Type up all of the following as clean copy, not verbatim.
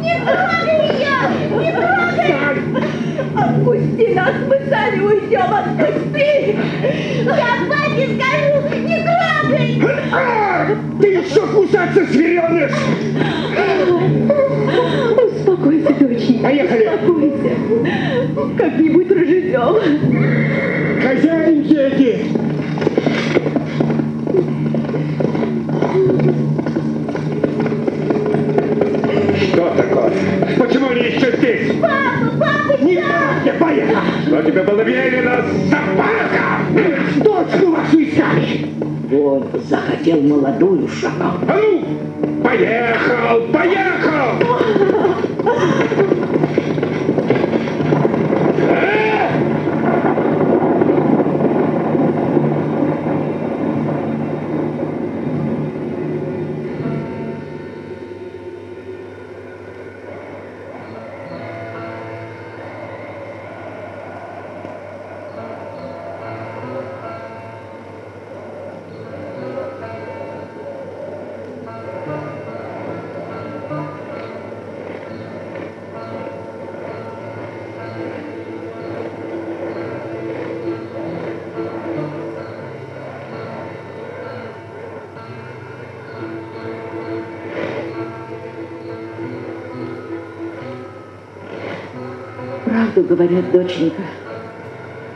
Не трогай ее! Не трогай! Отпусти нас, мы сами уйдем, отпусти! Я папе скажу, не трогай! Ты еще кусаться зверенешь! Успокойся, доченька. Поехали! Успокойся. Как-нибудь проживем. Хозяинки эти! Что такое? Почему они еще здесь? Папа, Не надо, поехали! Что тебе было велено, собака? Дочку вашу искали! Он захотел молодую шагал. А ну, поехал, поехал! Правду говорят, доченька.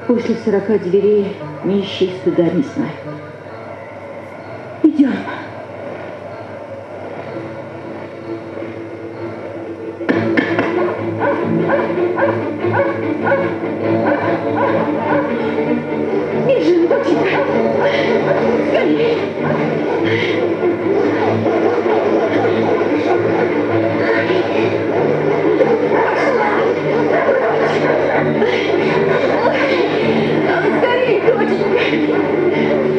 После 40 дверей нищий стыда не знает. Идем. Бежим, доченька. Скорее. Скорее, доченька.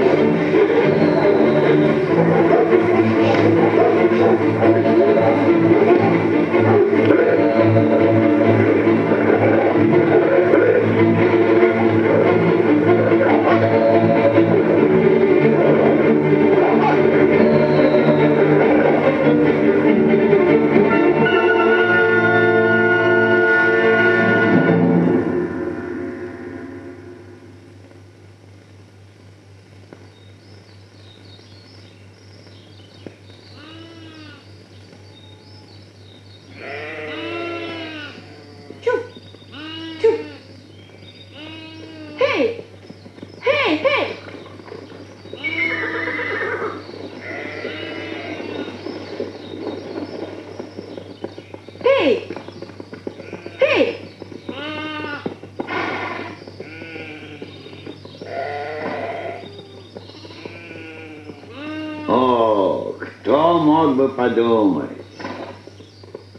О, кто мог бы подумать?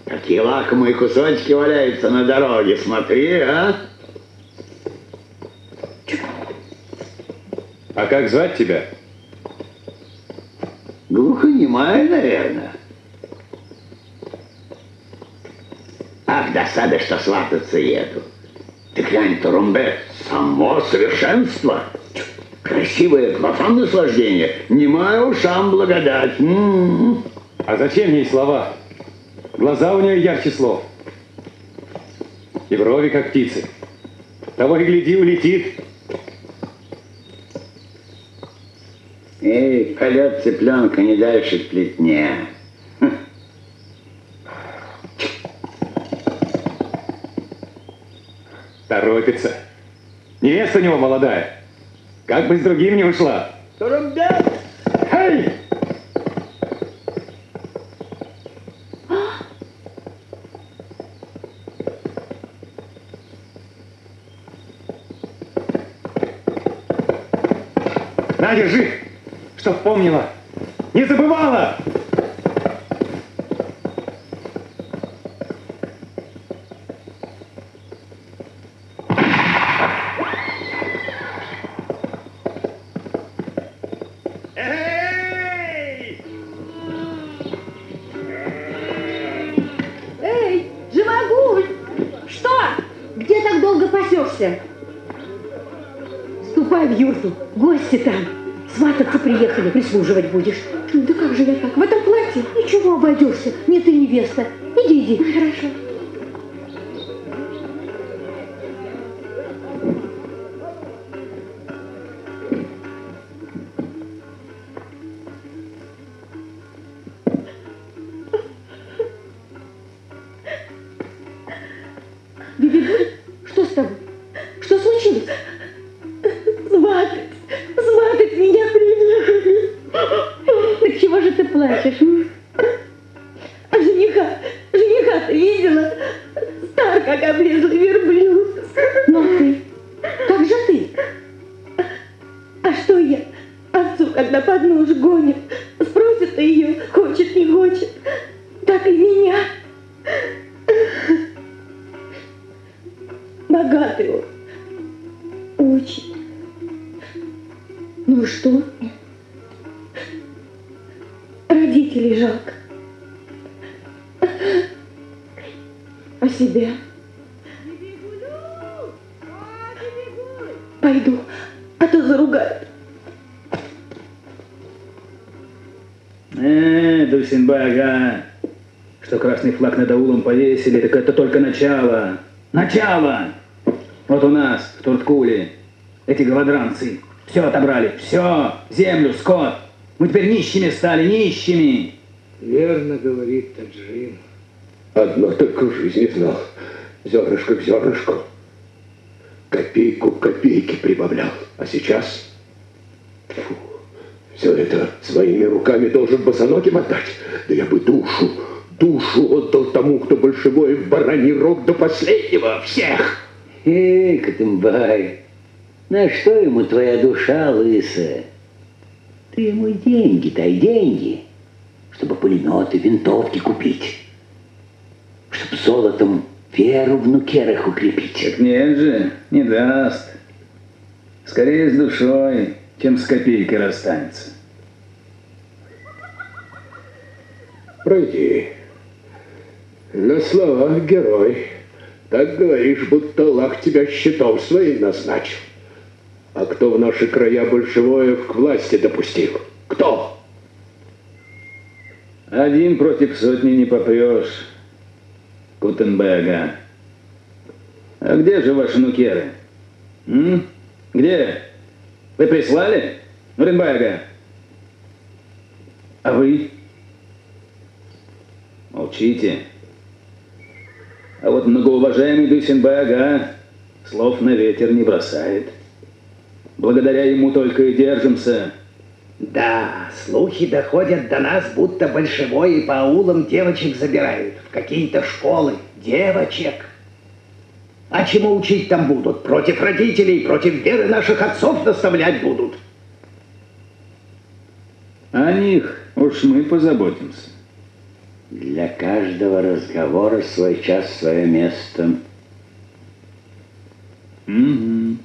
Какие лакомые кусочки валяются на дороге, смотри, а? А как звать тебя? Глухонемая, наверное. Ах, досада, что свататься еду. Ты глянь, Турумбе, само совершенство. Красивое глаза наслаждение, немая ушам благодать. А зачем ей слова? Глаза у нее ярче слов. И брови, как птицы. Того и гляди, улетит. Эй, полет цыпленка не дальше плетня. Торопится. Невеста у него молодая. Как бы с другим не ушла. Турумбе! Эй! На, держи, чтоб помнила, не забывала. Эй, Живогуль! Что? Где так долго пасешься? Ступай в юрту, гости там. Свататься приехали, прислуживать будешь. Ну да как же я так, в этом платье? Катя? Ничего, обойдешься. Не ты невеста. Иди. Хорошо. Бибигуль, что с тобой? Что случилось? Сватать меня приехали. Так чего же ты плачешь? А жениха ты видела? Стар, как облезлый верблюд. Ну а ты? Как же ты? А что я? Отцу, когда под нож гонит, спросит ее, хочет, не хочет. Так и меня. Богатый он. Очень. Ну и что? Родителей жалко. А себя? Пойду, а то заругают. Дусинбай, ага. Что красный флаг над аулом повесили, так это только начало. Начало! Вот у нас, в Турткуле, эти голодранцы все отобрали, все, землю, скот. Мы теперь нищими стали, нищими. Верно говорит Таджин. Одно только в жизни знал. Зернышко к зернышку. Копейку к копейке прибавлял. А сейчас... Фу, все это своими руками должен босоногим отдать. Да я бы душу отдал тому, кто большевой в бараний рог до последнего. Всех! Эй, Катымбай, на что ему твоя душа лысая? Ты ему деньги дай, деньги, чтобы пулеметы, винтовки купить, чтобы золотом веру в нукерах укрепить. Так нет же, не даст. Скорее с душой, чем с копейкой расстанется. Пройди. На словах герой. Так говоришь, будто Аллах тебя щитом своим назначил. А кто в наши края большевоев к власти допустил? Кто? Один против сотни не попрешь, Кутенберга. А где же ваши нукеры? Где? Вы прислали? Нуренберга? А вы? Молчите. А вот многоуважаемый Дусинбай-ага слов на ветер не бросает. Благодаря ему только и держимся. Да, слухи доходят до нас, будто большевои по аулам девочек забирают в какие-то школы. Девочек. А чему учить там будут? Против родителей, против веры наших отцов наставлять будут. О них уж мы позаботимся. Для каждого разговора свой час, свое место. Угу.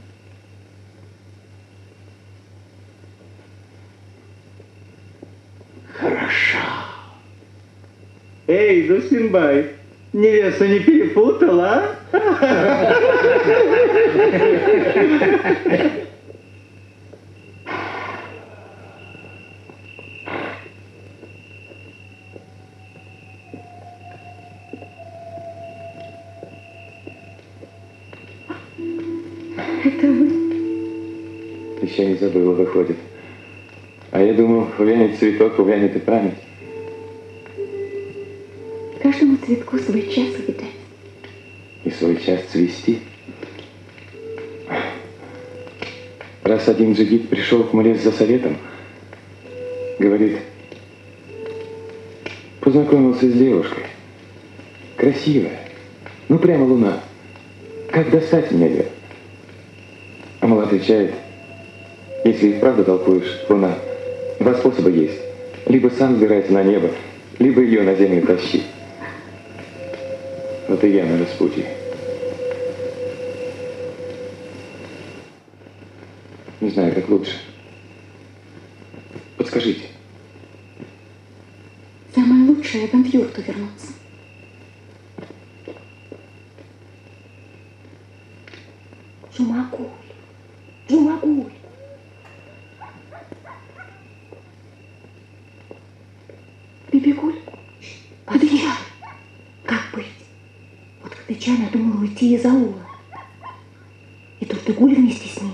Хорошо. Эй, Дусинбай, невесту не перепутала, а? Это вы? Еще не забыла, выходит. А я думал, увянет цветок, увянет и память. Каждому цветку свой час, видать. И свой час цвести. Раз один джигит пришел к мне за советом, говорит, познакомился с девушкой. Красивая. Ну, прямо луна. Как достать меня ее? А мол отвечает, если и вправду толкуешь, луна, два способа есть. Либо сам взбирайся на небо, либо ее на землю тащи. Вот и я на распутье. Не знаю, как лучше. Подскажите. Самое лучшее в Энфюрту вернуться. Джумагуль. Джумагуль. Бибигуль. ты надумал уйти из аула. И только Гуль вместе с ней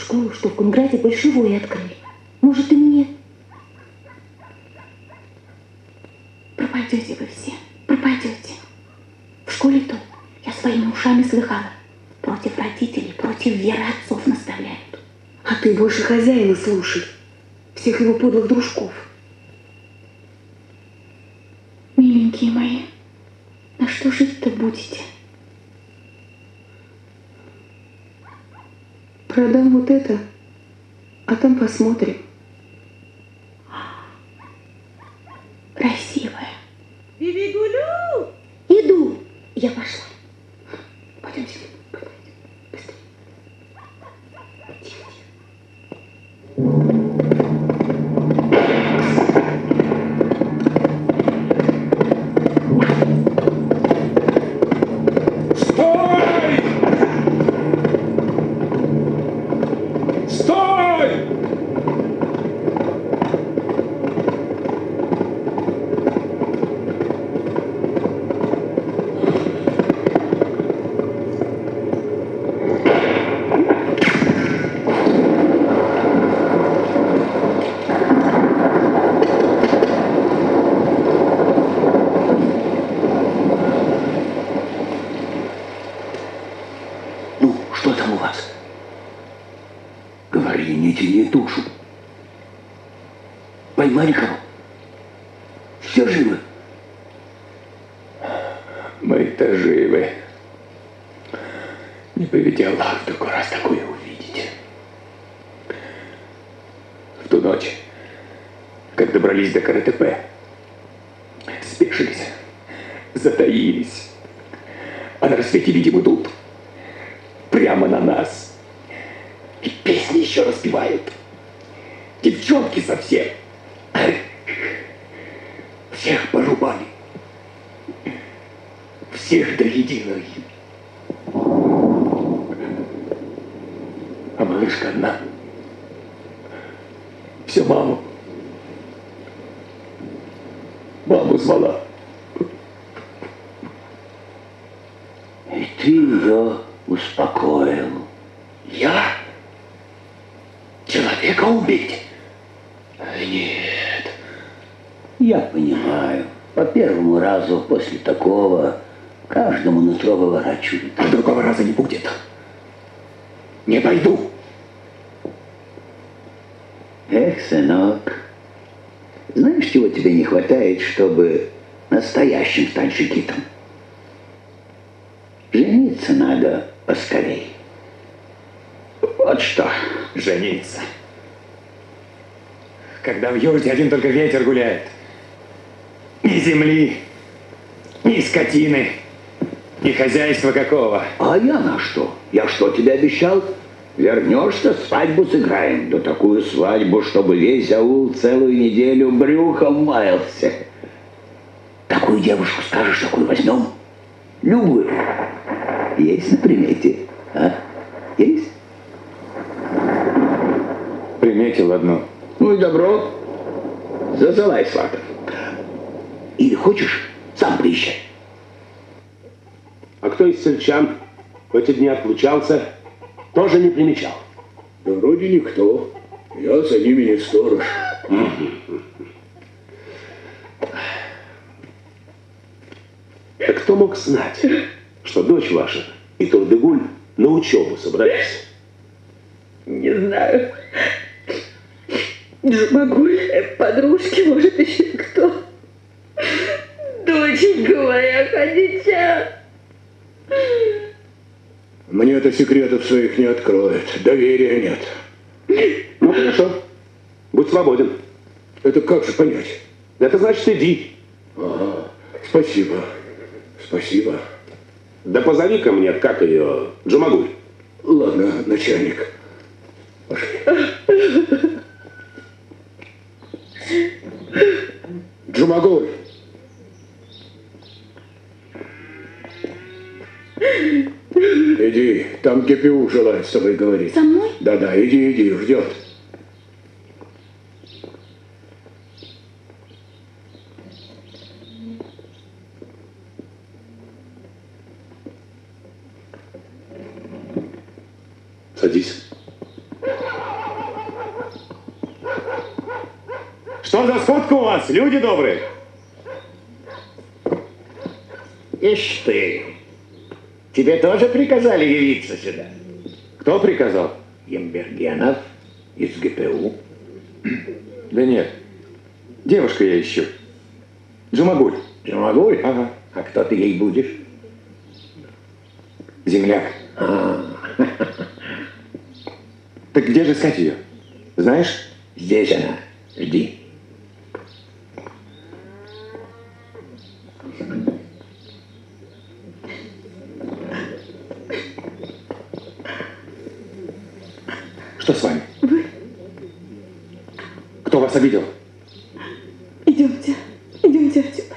школу, что в Кунграде большевой открыли. Может, и мне. Пропадете вы все, пропадете. В школе-то я своими ушами слыхала. Против родителей, против веры отцов наставляют. А ты больше хозяина слушай, всех его подлых дружков. Миленькие мои, на что жить-то будете? Продам вот это, а там посмотрим. Красивая. Бибигулю! Иду. Я пошла. Пойдемте, быстрее. Тихо, тихо. Ну, что там у вас? Говори, не тяни душу. Поймали кого? Все живы? Мы-то живы. Не поведи Аллах в другой раз такое увидеть. В ту ночь, как добрались до КРТП, спешились, затаились. А на рассвете, видимо, идут прямо на нас. И песни еще распевают. Девчонки совсем. Всех порубали. Всех до единой. А малышка одна. Все маму. Маму звала. И ты ее успокоил. Я? Человека убить? Нет. Я понимаю. По первому разу после такого каждому нутро выворачивает. А другого раза не будет. Не пойду. Эх, сынок, знаешь, чего тебе не хватает, чтобы настоящим стать жигитом? Жениться надо поскорей. Вот что. Жениться. Когда в юрте один только ветер гуляет. Ни земли, ни скотины, ни хозяйства какого. А я на что? Я что тебе обещал? Вернешься, свадьбу сыграем. Да такую свадьбу, чтобы весь аул целую неделю брюхом маялся. Такую девушку скажешь, такую возьмем? Любую. Есть на примете, а? Есть? Приметил одну. Ну и добро. Зазывай сватов. Или хочешь, сам приезжай. А кто из сельчан в эти дни отлучался, тоже не примечал? Да вроде никто. Я за ними не сторож. А кто мог знать, что дочь ваша и Турдыгуль на учебу собрались? Не знаю. Джумагуль, подружки, может, еще кто. Доченька моя, Хадича. Мне это секретов своих не откроет. Доверия нет. Ну, хорошо. Будь свободен. Это как же понять? Это значит, иди. Ага. Спасибо. Спасибо. Да позови ко мне, как ее, Джумагуль. Ладно, начальник. Пошли. Джумагуль. Иди, там ГПУ желает с тобой говорить. Со мной? Да-да, иди, ждет. Садись. Что за сходка у вас, люди добрые? Ишь ты, тебе тоже приказали явиться сюда? Кто приказал? Ембергенов из ГПУ. Да нет, девушку я ищу. Джумагуль. Джумагуль? Ага. А кто ты ей будешь? Земляк. Так где же искать ее? Знаешь? Здесь она. Жди. Что с вами? Вы Кто вас обидел? идемте, идемте отсюда.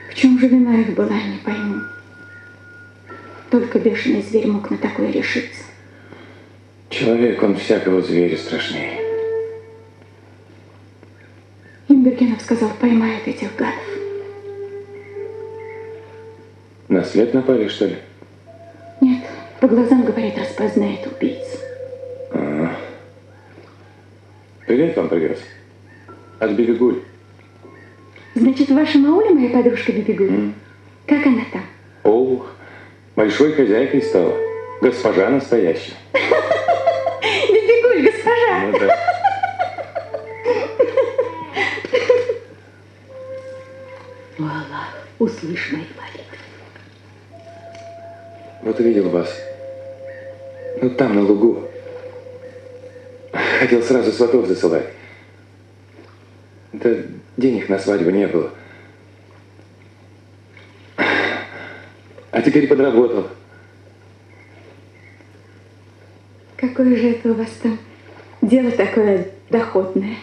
В чем же вина их была, не пойму. Только бешеный зверь мог на такое решиться. Человек, он всякого зверя страшнее. Ембергенов сказал, поймает этих гадов. На след напали, что ли? Нет, по глазам, говорит, распознает убийцу. А. Привет вам привез. От Бибигуль. Значит, в вашем ауле моя подружка Бибигуль? Как она там? О, большой хозяйкой стала. Госпожа настоящая. Бибигуль, госпожа! Ну да. О, Аллах, услышь мои молитвы. Вот увидел вас. Ну, там, на лугу. Хотел сразу сватов засылать. Да денег на свадьбу не было. А теперь подработал. Какое же это у вас там дело такое доходное?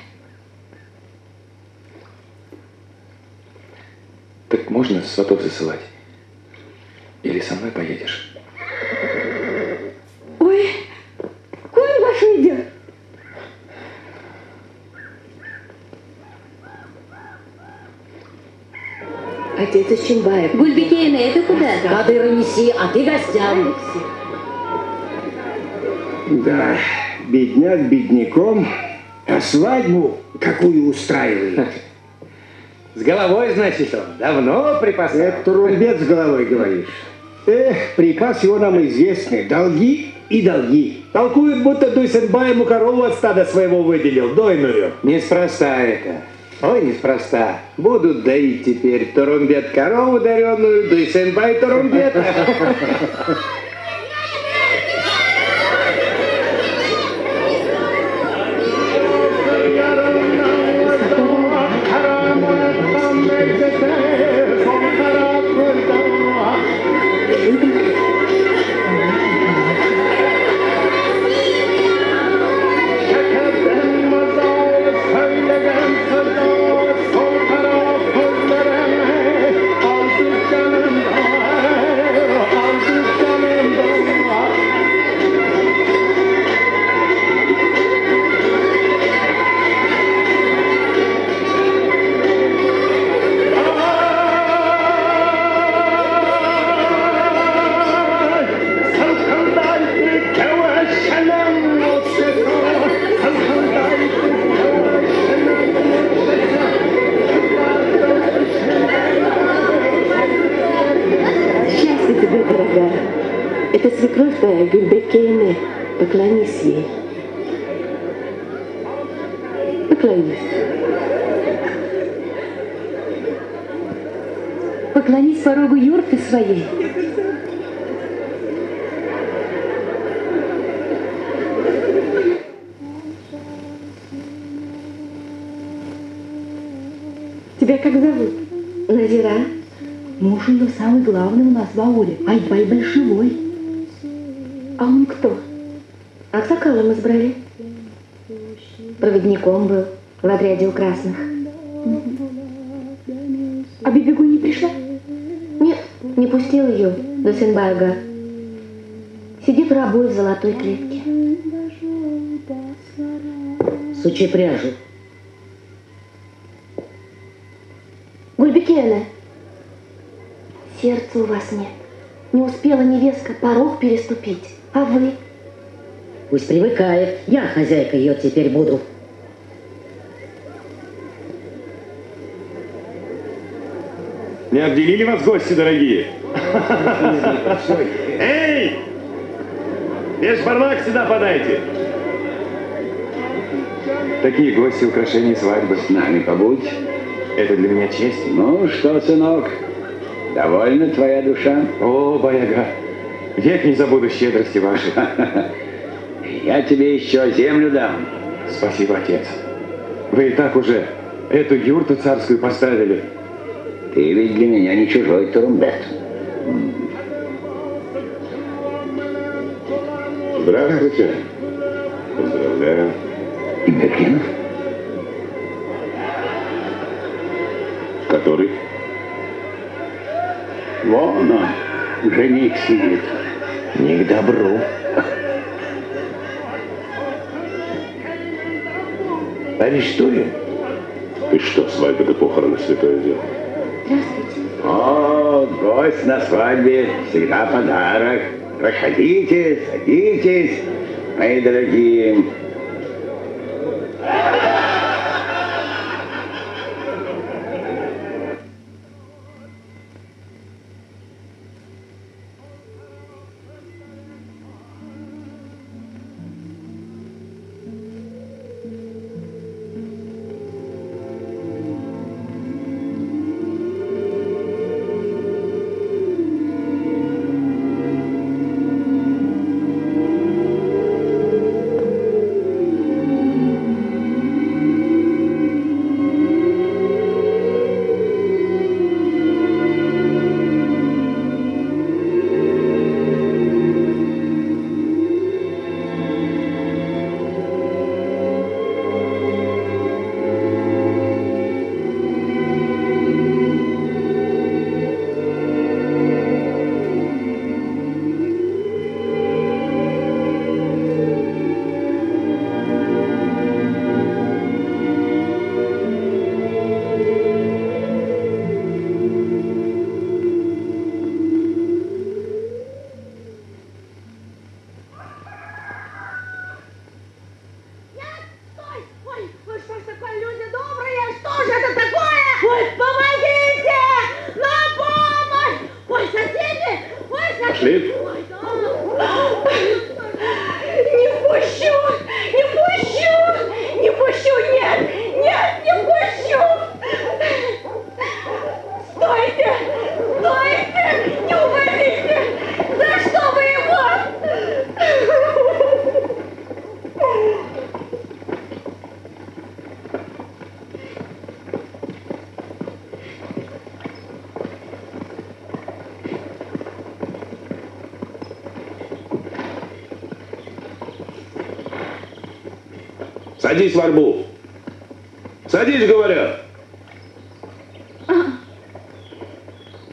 Так можно сватов засылать? Или со мной поедешь? Ой, конь ваш идет. Отец Ичимбаев. Гульбекейна, это куда? Кадыра неси, а ты гостям. Да, бедняк бедняком, а свадьбу какую устраивает? С головой, значит, он давно припасал. Это турумбет с головой говоришь. Эх, припас его нам известный. Долги и долги. Толкует, будто Дуйсенбай ему корову от стада своего выделил, дойную. Неспроста это. Ой, неспроста. Будут доить теперь Турумбет корову дареную, Дуйсенбай Турумбета. Это свекровь твоя, Гюльбекейне. Поклонись ей. Поклонись. Поклонись порогу юрты своей. Тебя как зовут? Назира. Муж ее самый главный у нас в ауле. Айбай большевой. А он кто? Аксакалом избрали. Проводником был в отряде у красных. А Бибигуль не пришла? Нет, не пустил ее до Сенбайга. Сидит рабой в золотой клетке. Сучи пряжу. Гульбекена, сердца у вас нет. Не успела невестка порог переступить. А вы? Пусть привыкает. Я хозяйка ее теперь буду. Не обделили вас гости, дорогие? Эй! Весь бардак сюда подайте. Такие гости, украшения свадьбы. С нами побудь. Это для меня честь. Ну что, сынок, довольна твоя душа? О, Баяга, век не забуду щедрости вашей. Я тебе еще землю дам. Спасибо, отец. Вы и так уже эту юрту царскую поставили. Ты ведь для меня не чужой Турумбет. Здравствуйте. Поздравляю. Бекенов? Который? Вон он, жених сидит. Не к добру. Арестуем? Ты что, свадьба до похороны святое дело? Здравствуйте. О, гость на свадьбе, всегда подарок. Проходите, садитесь, мои дорогие. Пошли. Не пущу! Не пущу! Не пущу! Нет! Нет, не пущу! Стойте! Стойте! Не уводите! За что вы его? Садись в арбу. Садись, говорю.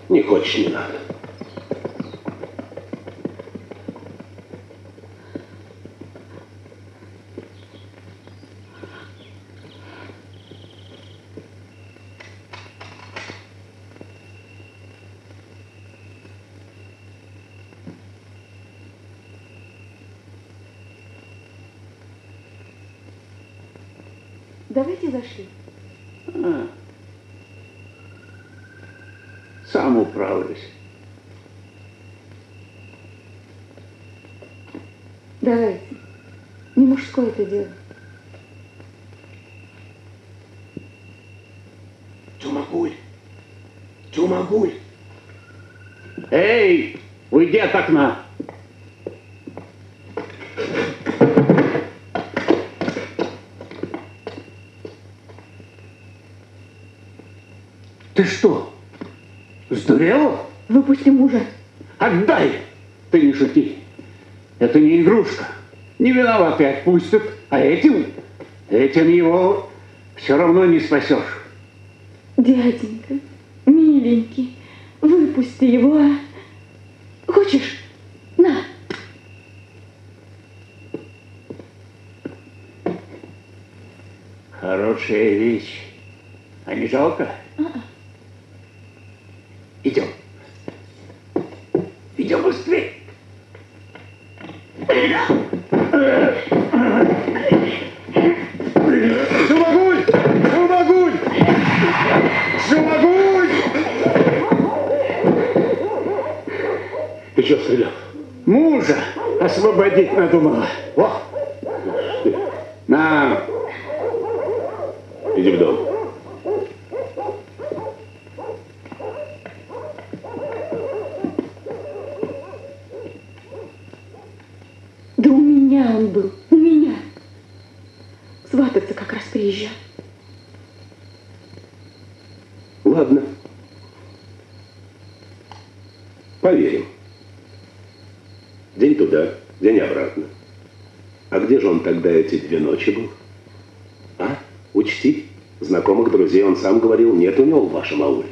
Не хочешь, не надо. Давайте зашли. Сам управлюсь. Давайте. Не мужское это дело. Тюмагуль. Тюмагуль. Эй, уйди от окна. Ты что, сдурела? Выпусти мужа. Отдай! Ты не шути. Это не игрушка. Не виноватый отпустят, а этим его все равно не спасешь. Дяденька, миленький, выпусти его, а? Хочешь? На. хорошая вещь. А не жалко? Идем. Идем быстрее. Шумагуль! Шумагуль! Шумагуль! Ты что стрелял? Мужа освободить надумала. Во! На! Иди в дом. Да у меня он был, у меня. Свататься как раз приезжал. Ладно. Поверим. День туда, день обратно. А где же он тогда эти 2 ночи был? А? Учти, знакомых друзей он сам говорил, нет у него в вашем ауле.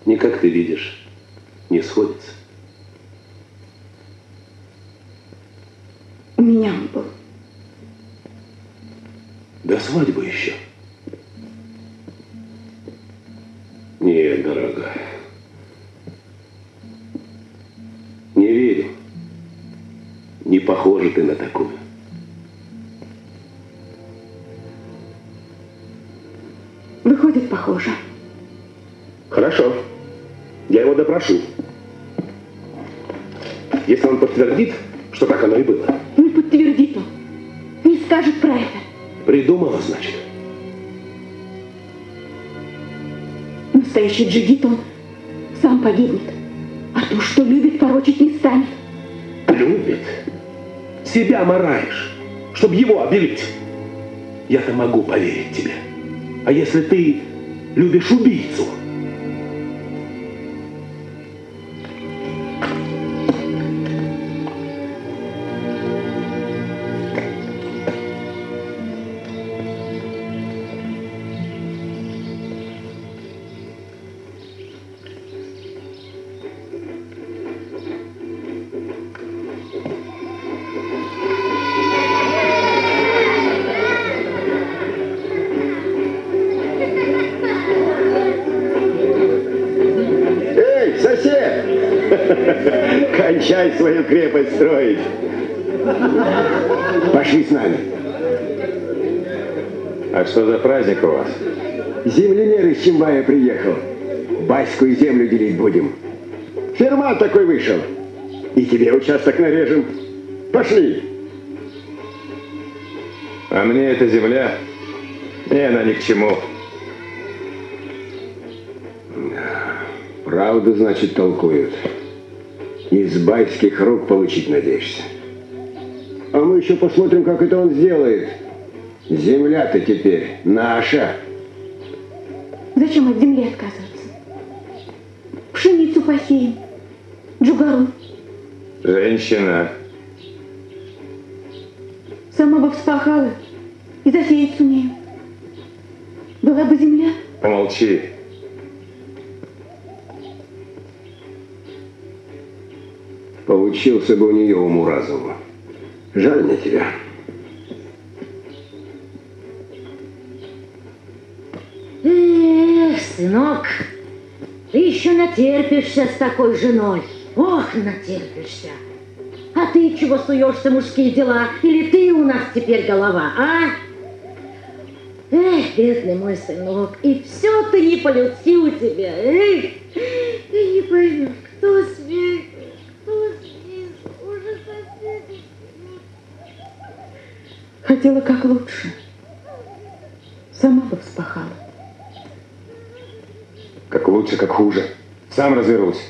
Не как ты видишь, не сходится. У меня он был. До свадьбы еще. Нет, дорогая. Не верю. Не похожа ты на такую. Выходит, похоже. Хорошо. Я его допрошу. Если он подтвердит, что так оно и было. Не подтвердит он. Не скажет про это. Придумала, значит. Настоящий джигит он сам погибнет. А то, что любит, порочить не станет. Любит? Себя мараешь, чтобы его обелить. Я-то могу поверить тебе. А если ты любишь убийцу? Кончай свою крепость строить. Пошли с нами. А что за праздник у вас? Землемер из Чимбая приехал. Баськую землю делить будем. Фермат такой вышел. И тебе участок нарежем. Пошли. А мне эта земля, мне она ни к чему. Правду, значит, толкуют. Из байских рук получить надеешься. А мы еще посмотрим, как это он сделает. Земля-то теперь наша. Зачем от земли отказываться? Пшеницу посеем, джугару. Женщина. Сама бы вспахала и засеять сумею. Была бы земля. Помолчи. Получился бы у нее уму-разуму. Жаль мне тебя. Эх, сынок, ты еще натерпишься с такой женой. Ох, натерпишься. А ты чего суешься в мужские дела? Или ты у нас теперь голова, а? Эх, бедный мой сынок, и все ты не по-людски у тебя. Эх, ты не поймешь, кто сверху, кто снизу, уже соседи. Хотела как лучше. Сама бы вспахала. Как лучше, как хуже. Сам разберусь.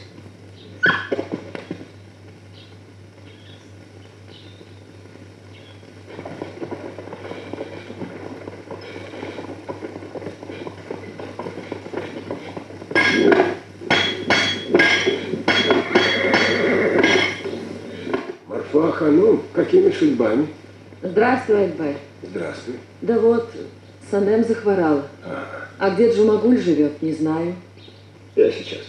Марфа, ну, какими судьбами? Здравствуй, Альбай. Здравствуй. Да вот, Санем захворала. А где Джумагуль живет, не знаю. Я сейчас.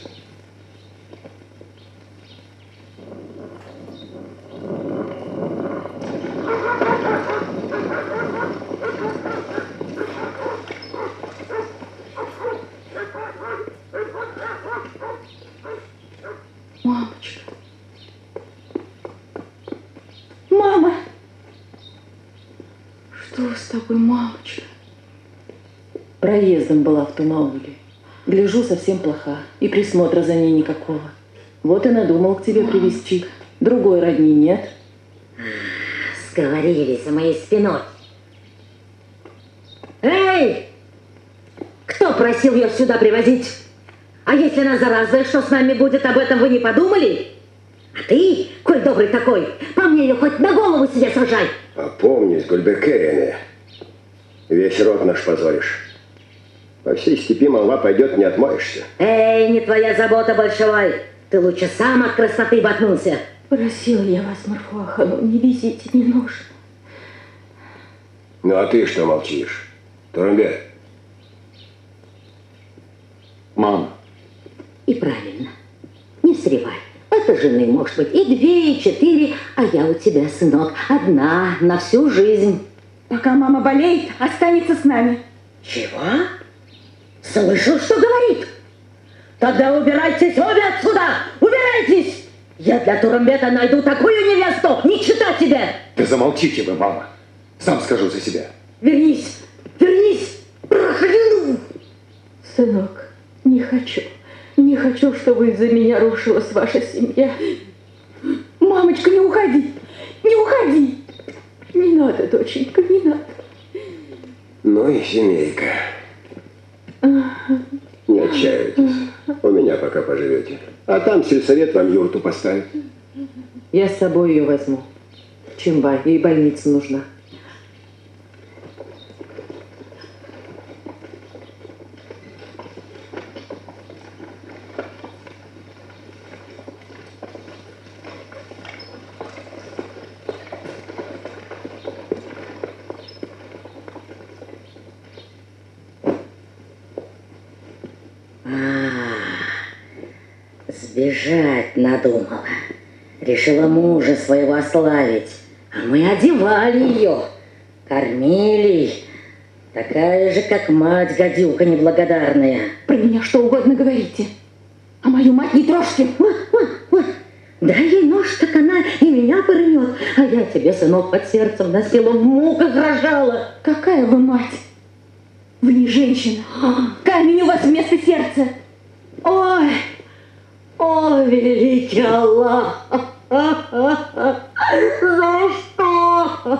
Мамочка. Мама! Что с тобой, мамочка? Проездом была в том ауле. Гляжу, совсем плоха. И присмотра за ней никакого. Вот и надумал к тебе привезти. Другой родни нет. Сговорились за моей спиной. Эй! Кто просил ее сюда привозить? А если она заразная, что с нами будет, об этом вы не подумали? А ты, коль добрый такой, по мне ее хоть на голову себе сажай. Опомнись, Гульбекерине. Весь род наш позоришь. По всей степи молва пойдет, не отмоешься. Эй, не твоя забота, большевой. Ты лучше сам от красоты ботнулся. Просила я вас, Марфуахану, не везите, не нужно. Ну а ты что молчишь? Турумбек? Мама. И правильно. Не срывай. Это жены может быть и 2, и 4, а я у тебя, сынок, одна на всю жизнь. Пока мама болеет, останется с нами. Чего? Слышал, что говорит? Тогда убирайтесь обе отсюда! Убирайтесь! Я для Турумбека найду такую невесту, не читать тебе! Да замолчите вы, мама. Сам скажу за себя. Вернись! Вернись! Прокляну! Сынок, не хочу. Не хочу, чтобы из-за меня рушилась ваша семья. Мамочка, не уходи! Не уходи! Не надо, доченька, не надо. Ну и семейка. Не отчаивайтесь. У меня пока поживете. А там сельсовет вам юрту поставит. Я с собой ее возьму. Чимбай, ей больница нужна. Сбежать надумала. Решила мужа своего ославить. А мы одевали ее, кормили. Такая же, как мать, гадюка неблагодарная. Про меня что угодно говорите. А мою мать не трожьте. Дай ей нож, так она и меня порвет. А я тебе, сынок, под сердцем носила, в муках рожала. Какая вы мать? Вы не женщина. Камень у вас вместо сердца. Ой, о, великий Аллах! За что?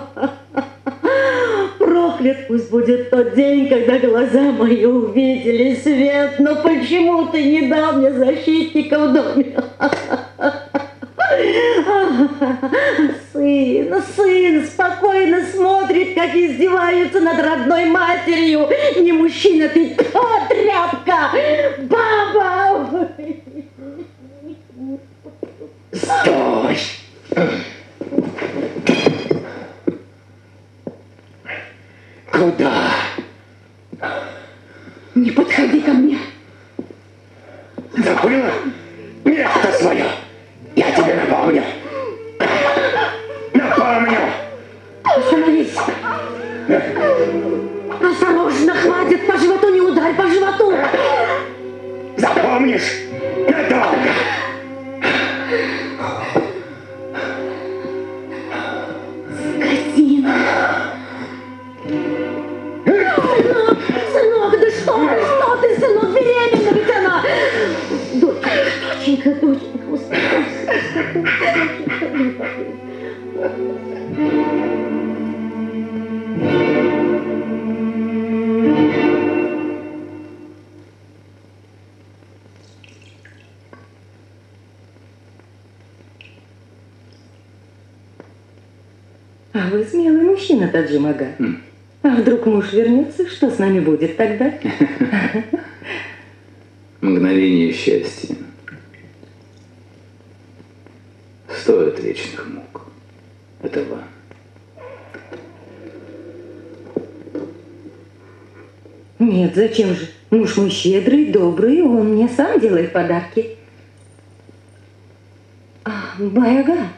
Проклят пусть будет тот день, когда глаза мои увидели свет, но почему ты не дал мне защитника в доме? Сын спокойно смотрит, как издеваются над родной матерью. Не мужчина ты, а тряпка! Баба! Стой! Куда? Не подходи ко мне. Забыла? Место свое. Я тебе напомню. Напомню. Остановись. Осторожно, хватит, по животу не ударь, по животу. Запомнишь? Надолго. Скотина. Сынок, да что ты, сынок, беременна ведь она. Доченька, успокойся. А вы смелый мужчина, Таджим Ага. А вдруг муж вернется, что с нами будет тогда? Мгновение счастья стоит вечных мук. Это вам. Нет, зачем же? Муж мой щедрый, добрый, он мне сам делает подарки. Бай Ага,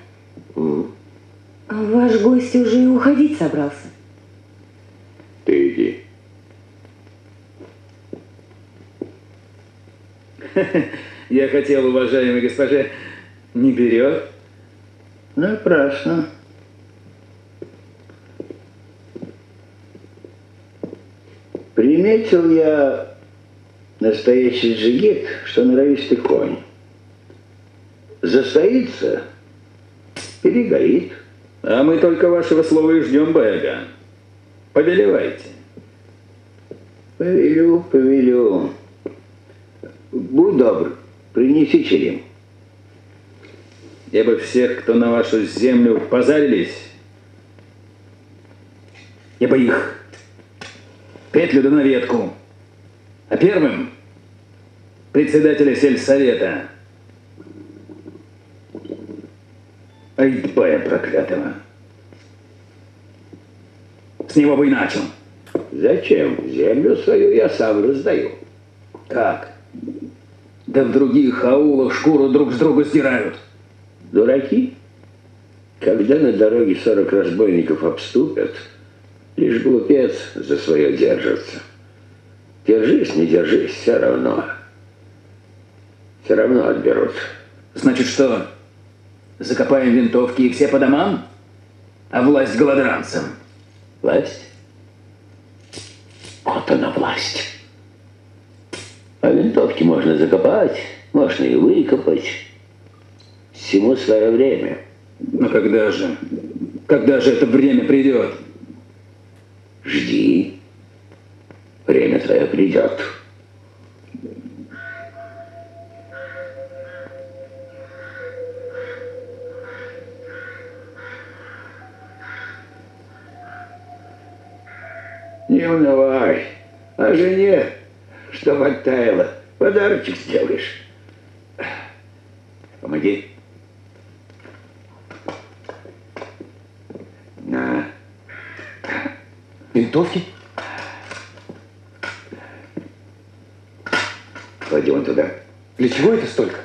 а ваш гость уже уходить собрался. Ты иди. Я хотел, уважаемой госпоже, не берет? Напрасно. Приметил я настоящий джигит, что норовистый конь. Застоится, перегорит. А мы только вашего слова и ждем, Баяган. Повелевайте. Повелю, повелю. Будь добр, принеси черем. Я бы всех, кто на вашу землю позарились, я бы их петлю да на ветку. А первым председателя сельсовета Айтбая проклятого. С него бы и начал. Зачем? Землю свою я сам раздаю. Как? Да в других аулах шкуру друг с друга стирают. Дураки? Когда на дороге 40 разбойников обступят, лишь глупец за свое держится. Держись, не держись, все равно. Все равно отберут. Значит что, закопаем винтовки и все по домам? А власть голодранцам? Власть? Вот она власть. А винтовки можно закопать, можно и выкопать. Всему свое время. Но когда же? Когда же это время придет? Жди. Время твое придет. Не унывай. А жене, чтоб оттаяла, подарочек сделаешь. Помоги. На. Винтовки? Клади вон туда. Для чего это столько?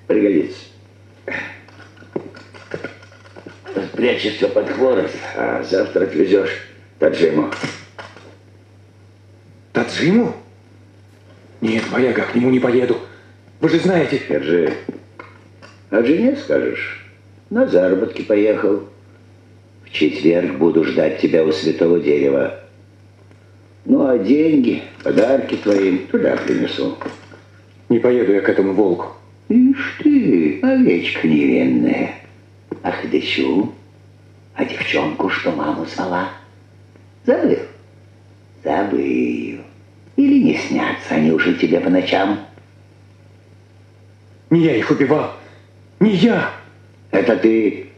Пригодится. Спрячешь все под хворост, а завтра отвезешь Таджиму. Таджиму? Нет, Баяга, к нему не поеду. Вы же знаете... Держи. А жене скажешь, на заработки поехал. В четверг буду ждать тебя у святого дерева. Ну, а деньги, подарки твоим туда принесу. Не поеду я к этому волку. Ишь ты, овечка невинная. Ах, дыщу. А девчонку, что маму звала? Забыл? Забыл. Или не снятся они уже тебе по ночам? Не я их убивал. Не я. Это ты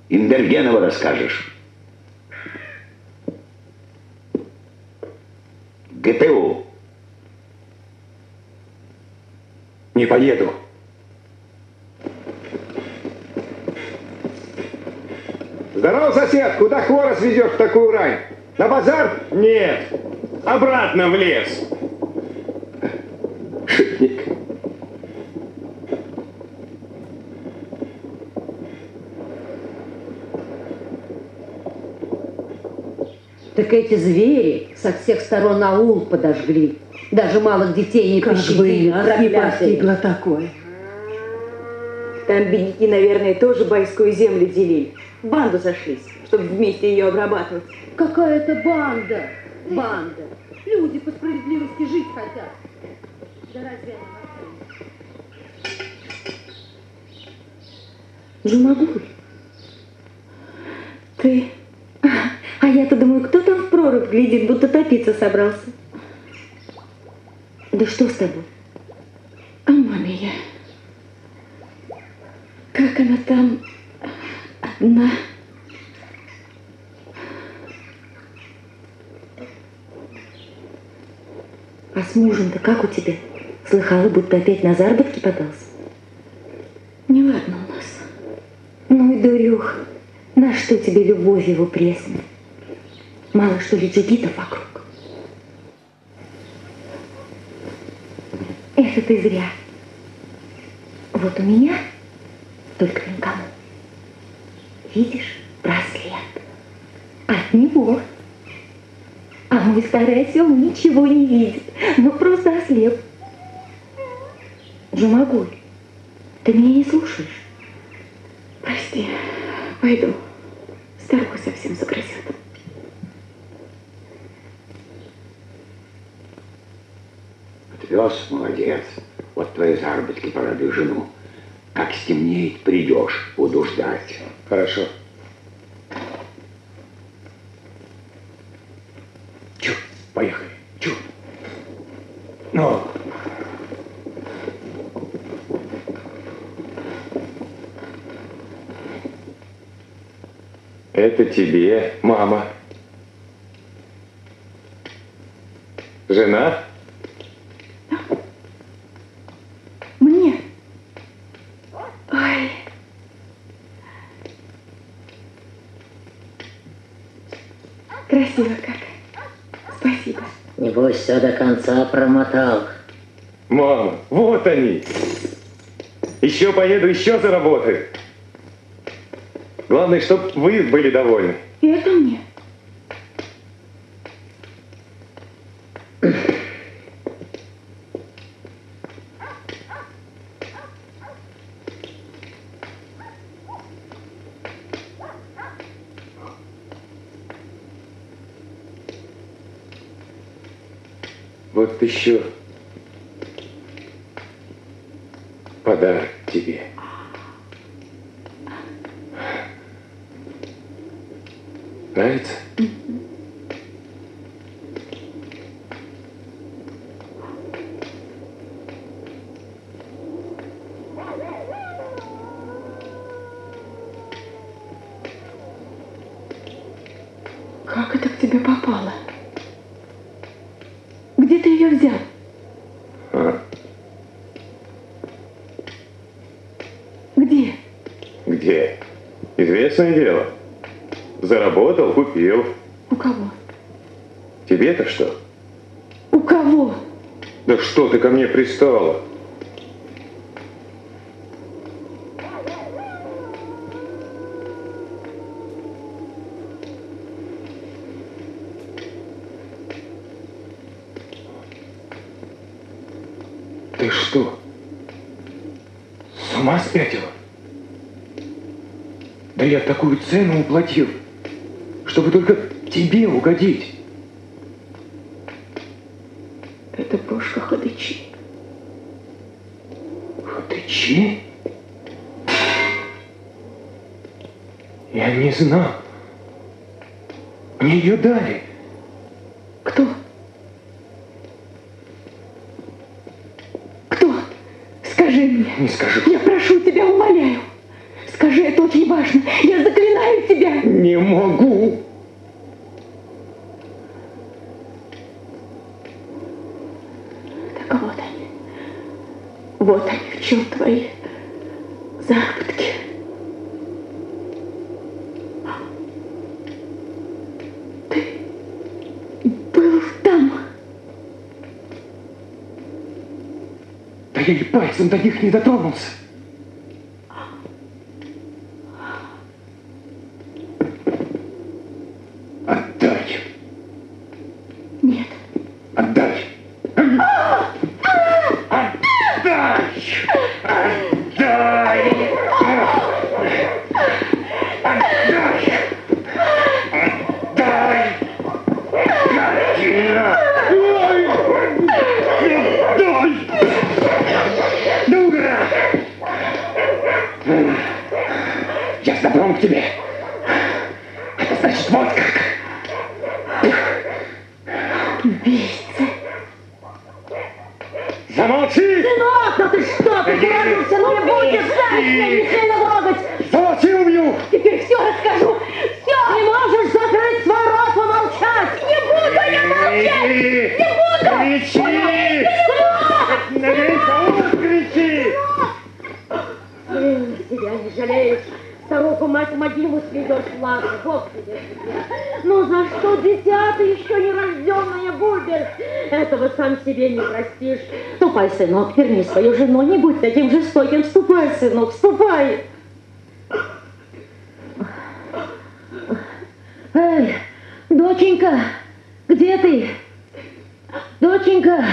Имбергенову расскажешь. ГПУ. Не поеду. Здорово, сосед! Куда хворост везешь в такую рань? На базар? Нет. Обратно в лес. Шутник. Так эти звери со всех сторон аул подожгли. Даже малых детей не пощадили. Как не постигло такое. Там бедняки, наверное, тоже байскую землю делили. В банду сошлись, чтобы вместе ее обрабатывать. Какая это банда? Банда. Люди по справедливости жить хотят. Да разве они Джумагуль, ты... А я-то думаю, кто там в прорубь глядит, будто топиться собрался. Да что с тобой? А маме я... Как она там одна... А с мужем-то как у тебя? Слыхала, будто опять на заработки подался? Неладно у нас. Ну и дурюх. На что тебе любовь его пресная? Мало что ли джигитов вокруг? Это ты зря. Вот у меня только никому. Видишь, браслет. От него. А мой старый осел ничего не видит. Ну, просто ослеп. Жумагуль, ты меня не слушаешь. Прости, пойду. Старуху совсем загрызет. Отвез, молодец. Вот твои заработки, порадуй жену. Как стемнеет, придешь, буду ждать. Хорошо. Чу, поехали. Чу. Ну. Это тебе, мама. Жена? Мне? Ой. Красиво как. Спасибо. Небось, все до конца промотал. Мама, вот они. Еще поеду, еще заработаю. Главное, чтобы вы были довольны. И это мне. Вот еще подарок тебе. Нравится? Как это к тебе попало? Где ты ее взял? Где? Где? Известное дело. Заработал, купил. У кого? Тебе-то что? У кого? Да что ты ко мне пристала? Ты что? С ума спятила? Да я такую цену уплатил, чтобы только тебе угодить. Это брошка Ходычи. Ходычи? Я не знал. Мне ее дали. Кто? Кто? Скажи мне. Не скажу. Я прошу тебя, умоляю. Скажи, это очень важно. Я заклинаю тебя. Не могу. Так вот они. Вот они, в чем твои заработки. Ты был там. Да я и пальцем до них не дотронулся. Отдай. Нет. Отдай. Отдай. Отдай. Отдай. Отдай. Гадина. Отдай. Дура. Я с добром к тебе. Это значит вот как. Убийца. Замолчи! Сынок, да ты что? Ты куражишься, ну не будешь, знаешь, меня не сильно трогать. Замолчи, убью! Теперь все расскажу. Все. Не можешь закрыть свой рот, помолчать. Не буду я молчать. Не буду. Кричи! Наверняка кричи! Себя не жалеешь. Старуху мать в могилу сведешь, ладно, Бог тебе. Но за что дитя ты еще нерожденная будешь? Этого сам себе не простишь. Ступай, сынок, верни свою жену, не будь таким жестоким. Ступай, сынок, ступай. Эй, доченька, где ты? Доченька.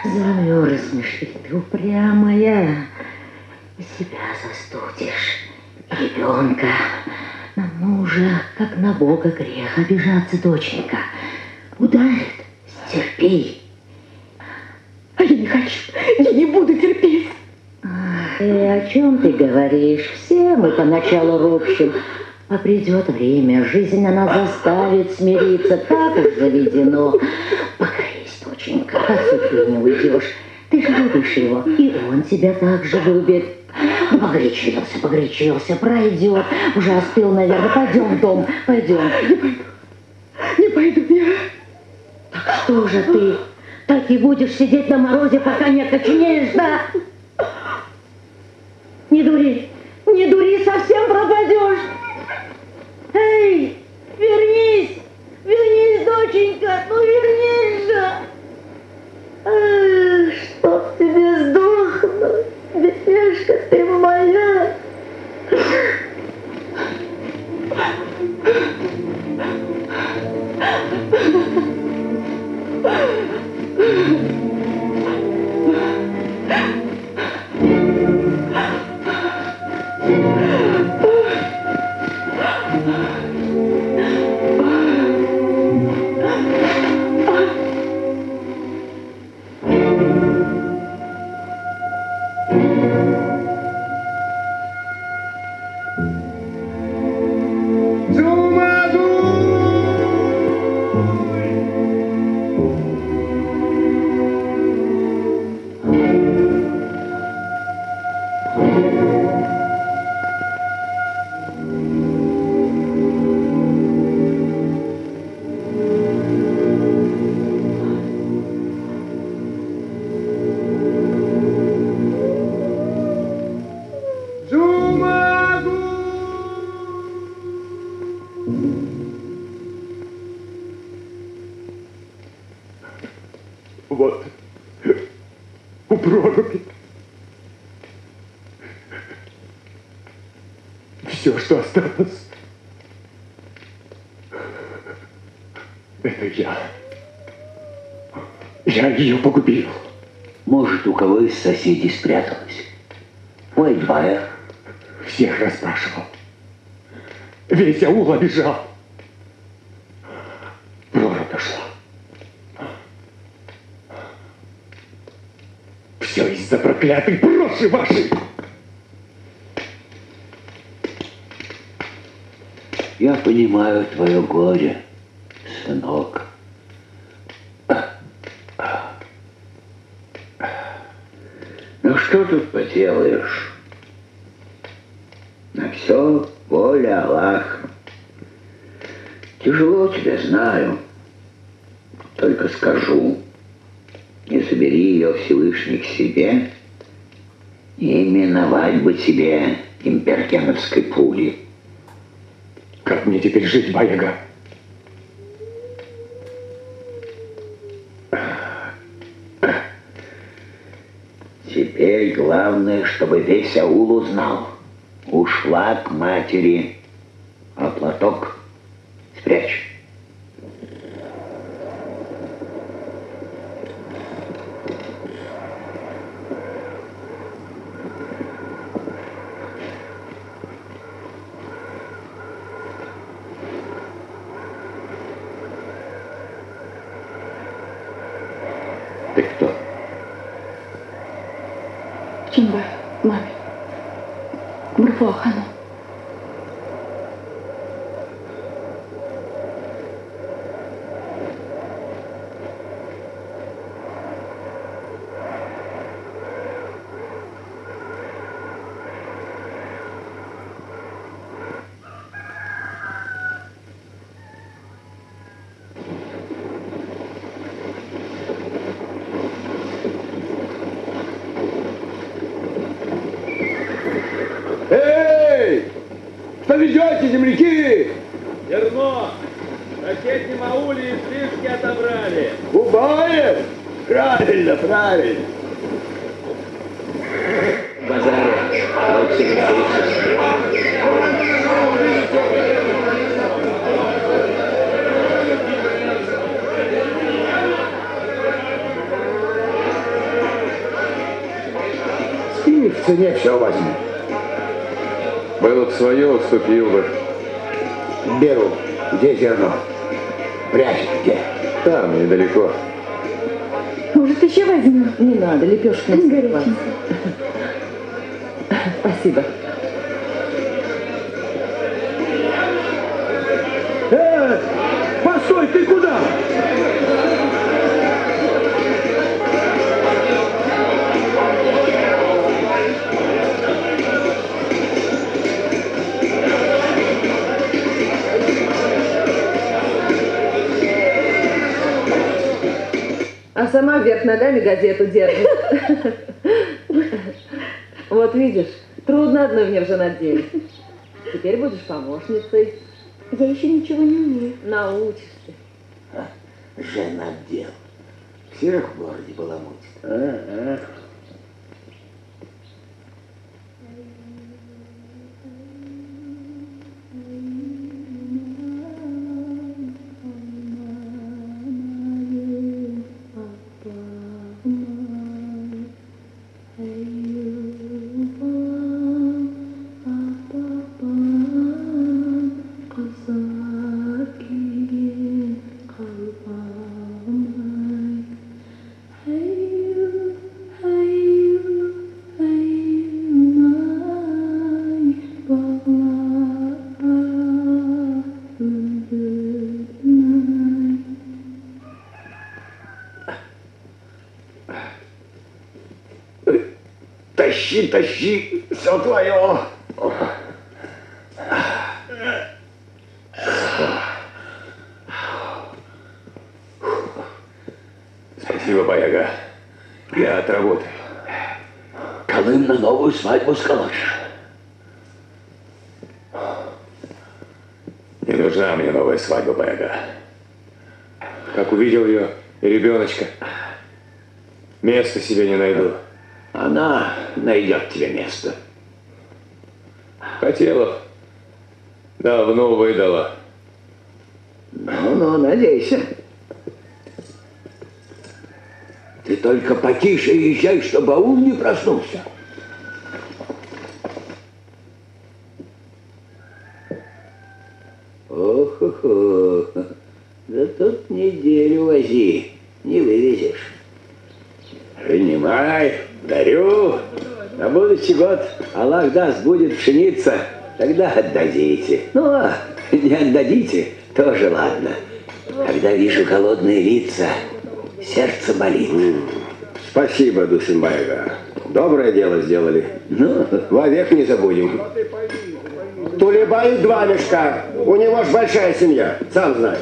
Замерзнешь, ведь ты упрямая. Себя застудишь. Ребенка. На мужа, как на Бога грех обижаться, доченька. Ударит, стерпи. А я не хочу, я не буду терпеть. И о чем ты говоришь? Все мы поначалу ропщим. А придет время, жизнь она заставит смириться. Так уж заведено. Покорись, доченька, от судьбы не уйдешь. Ты же любишь его, и он тебя так же любит. Ну, погорячился, пройдет. Уже остыл, наверное. Пойдем в дом, пойдем. Не пойду я. Так что же ты? Так и будешь сидеть на морозе, пока не окоченеешь, да? Не дури, совсем пропадешь. Эй, вернись, доченька, ну вернись же. Ах, чтоб тебе сдохнуть, бедняжка ты моя. Вот, у проруби. Все, что осталось, это я. Я ее погубил. Может, у кого из соседей спряталась? У Эйдбая. Всех расспрашивал. Весь аул обижал. Прорубь дошла. Все из-за проклятой броши вашей. Я понимаю твое горе, сынок. Ну что тут поделаешь? На все воля Аллаха. Тяжело тебе, знаю. Только скажу, не забери ее Всевышний к себе, и именовать бы тебе импергеновской пули. Как мне теперь жить, Баяга? Теперь главное, чтобы весь аул узнал. Ушла к матери, а платок спрячь. Ты кто? Чинбай, маме. Мурфуа ханым. Эй! Что ведете, земляки? Зерно! В соседнем ауле излишки отобрали. Бубаев? Правильно, правильно. Базарь. цене все возьму. Было бы свое, уступил бы. Беру. Где зерно? Прячет где? Там, недалеко. Может, еще возьмем? Не надо, лепешка не Горяченькая. Спасибо. Постой, ты куда? А сама вверх ногами газету держит. Вот видишь, трудно одной в нержаноделе. Теперь будешь помощницей. Я еще ничего не умею. Научишься. Женотдел. Всех в городе баламутит. Тащи, тащи, все твое. Спасибо, Баяга. Я отработаю. Колым на новую свадьбу сколочишь. Не нужна мне новая свадьба, Баяга. Как увидел ее и ребеночка, места себе не найду. Она найдет тебе место. Хотела, давно выдала. Ну, надейся. Ты только потише езжай, чтобы аул не проснулся. Ох-хо-хо. Да тут неделю вози, не вывезешь. Принимай, дарю. На будущий год, Аллах даст, будет пшеница. Тогда отдадите. Ну, а не отдадите, тоже ладно. Когда вижу голодные лица, сердце болит. Спасибо, Дусимбаева. Доброе дело сделали. Ну, вовек не забудем. Тулебаю 2 мешка. У него ж большая семья, сам знаешь.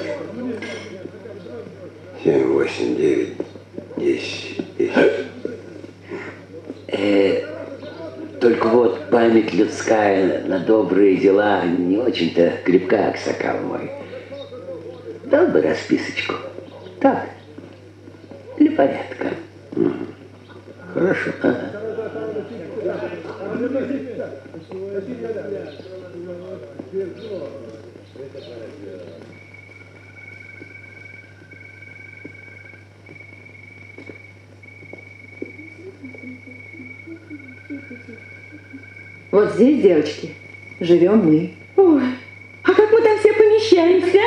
7, 8, 9, 10. Только вот память людская на добрые дела не очень-то крепка, аксакал мой. Дал бы расписочку. Так, для порядка. Хорошо. Вот здесь, девочки, живем мы. Ой, а как мы там все помещаемся?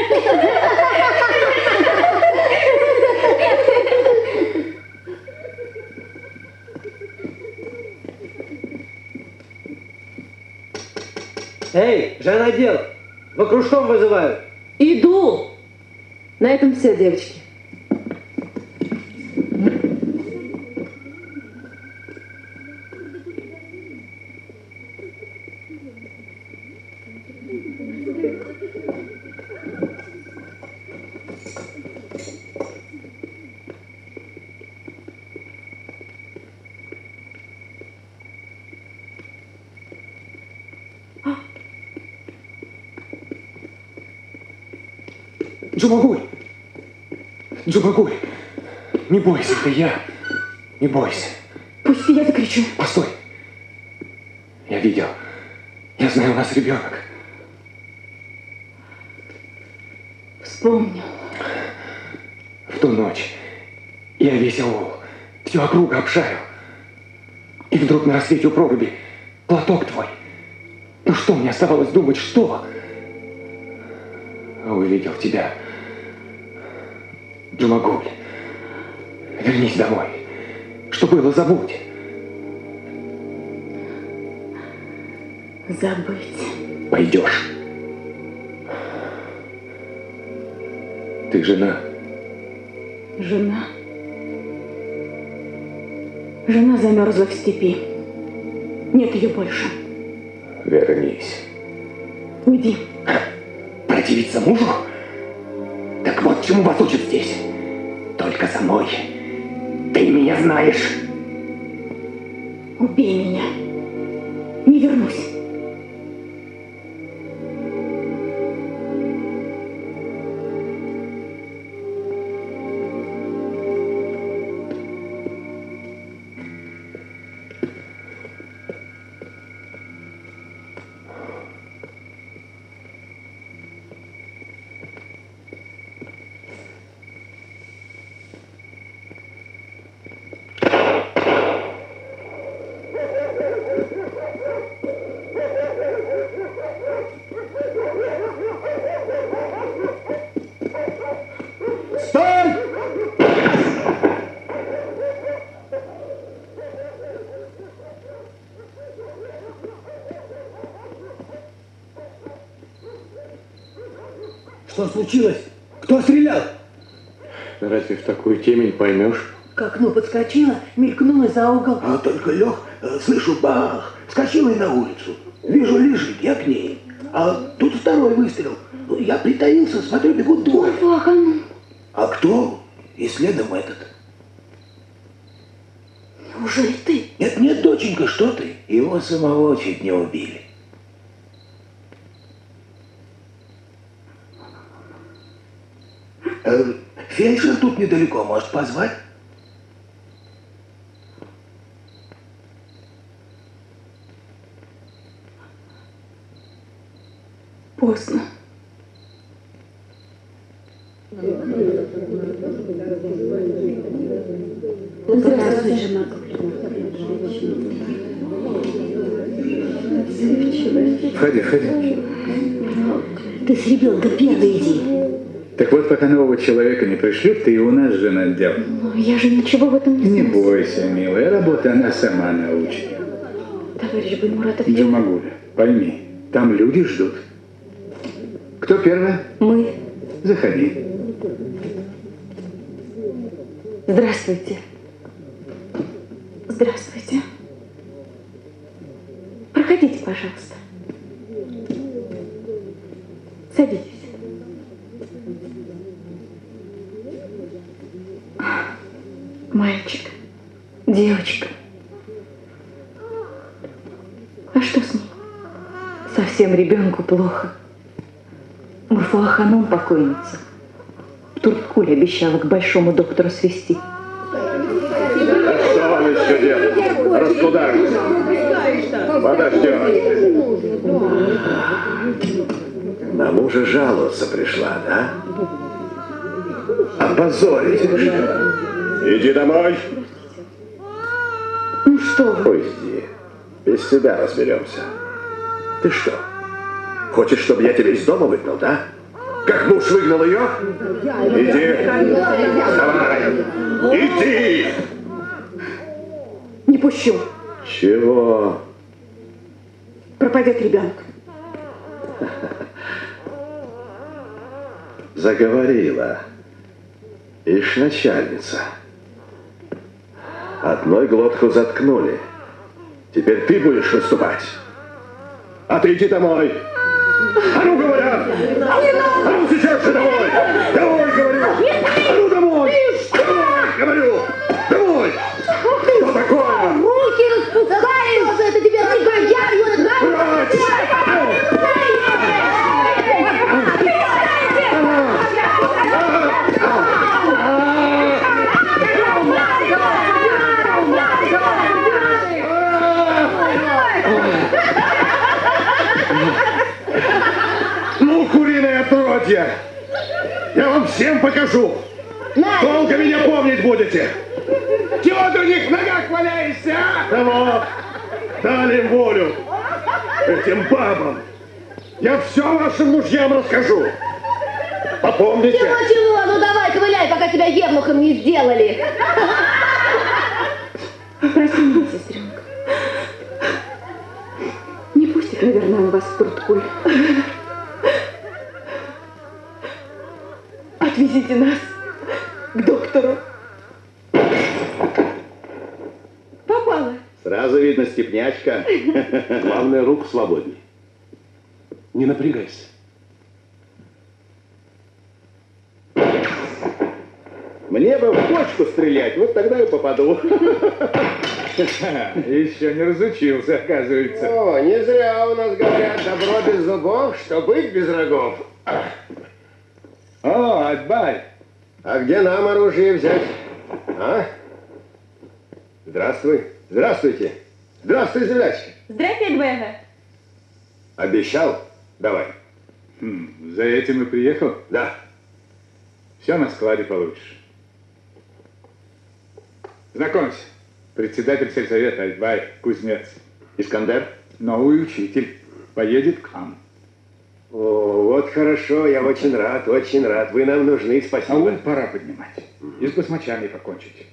Эй, женотдел, в окружком вызывают. Иду! На этом все, девочки. Джумагуль! Джумагуль! Не бойся, это я. Не бойся. Пусть я закричу. Постой. Я видел. Я знаю, у нас ребенок. Вспомнил. В ту ночь я весь аул, всю округу обшарил. И вдруг на рассвете у проруби платок твой. Ну что мне оставалось думать, что? Увидел тебя. Джумагуль, вернись домой. Что было, забудь. Забыть. Пойдешь. Ты жена. Жена. Жена замерзла в степи. Нет ее больше. Вернись. Уйди. Противиться мужу? Так вот чему вас учат здесь. Только за мной. Ты меня знаешь. Убей меня. Не вернусь. Что случилось? Кто стрелял? Разве в такую темень поймешь? К окну подскочила, мелькнула за угол. А только лег, слышу бах, скочила и на улицу. Вижу, лежит, я к ней. А тут второй выстрел. Я притаился, смотрю, бегут двое. А кто? И следом этот. Неужели ты? Нет, нет, доченька, что ты? Его самого чуть не убили. Фельдшер тут недалеко, может позвать? Поздно. Здравствуйте, Входи, входи. Ты с ребенком первый иди. Так вот, пока нового человека не пришлют, ты и у нас жена дел. Но я же ничего в этом не Не знаю. бойся, милая, работа она сама научит. Товарищ Баймуратов, Джумагуля, пойми, там люди ждут. Кто первый? мы. Заходи. Здравствуйте. Здравствуйте. Проходите, пожалуйста. Садитесь. Мальчик, девочка. А что с ней? Совсем ребенку плохо. Мурфуа Ханум, покойница, в Турткуле обещала к большому доктору свести. Что вам еще делать? Раскударимся. Подождем. На мужа жаловаться пришла, да? Опозорить решила. Иди домой. Ну что вы? Уйди. Без тебя разберемся. Ты что, хочешь, чтобы я тебя из дома выгнал, да? Как муж выгнал ее? Иди. Давай. Иди. Не пущу. Чего? Пропадет ребенок. Заговорила. Ишь, начальница. Одной глотку заткнули. Теперь ты будешь выступать. А ты иди домой. А ну, говорят! А ну, сейчас же домой! Домой, говорю! А ну, домой! Домой, говорю! Домой! Что такое? Руки распускаются, это тебе негодяй! Ну, куриное отродье! Я вам всем покажу! Долго меня помнить будете! Чего вот у них в ногах валяешься, а? Кого? Дали им волю. Этим бабам. Я все вашим мужьям расскажу. Попомните. Чего? Ну давай, ковыляй, пока тебя евнухом не сделали. Прости меня, сестренка. Не пустит, наверное, он вас в Турткуль. Отвезите нас к доктору. Попала. Сразу видно, степнячка. Главное, руку свободней. Не напрягайся. Мне бы в почку стрелять, вот тогда и попаду. Еще не разучился, оказывается. О, не зря у нас говорят, добро без зубов, что быть без рогов. О, Атбай! А где нам оружие взять? А? Здравствуй. Здравствуйте. Здравствуй, землячка. Здрасте, Эдбега. Обещал? Давай. За этим и приехал? Да. Все на складе получишь. Знакомься, председатель сельсовета Альбай Кузнец. Искандер? Новый учитель. Поедет к нам. О, вот хорошо, я очень рад, очень рад. Вы нам нужны, А спасибо. вон пора поднимать. И с басмачами покончить.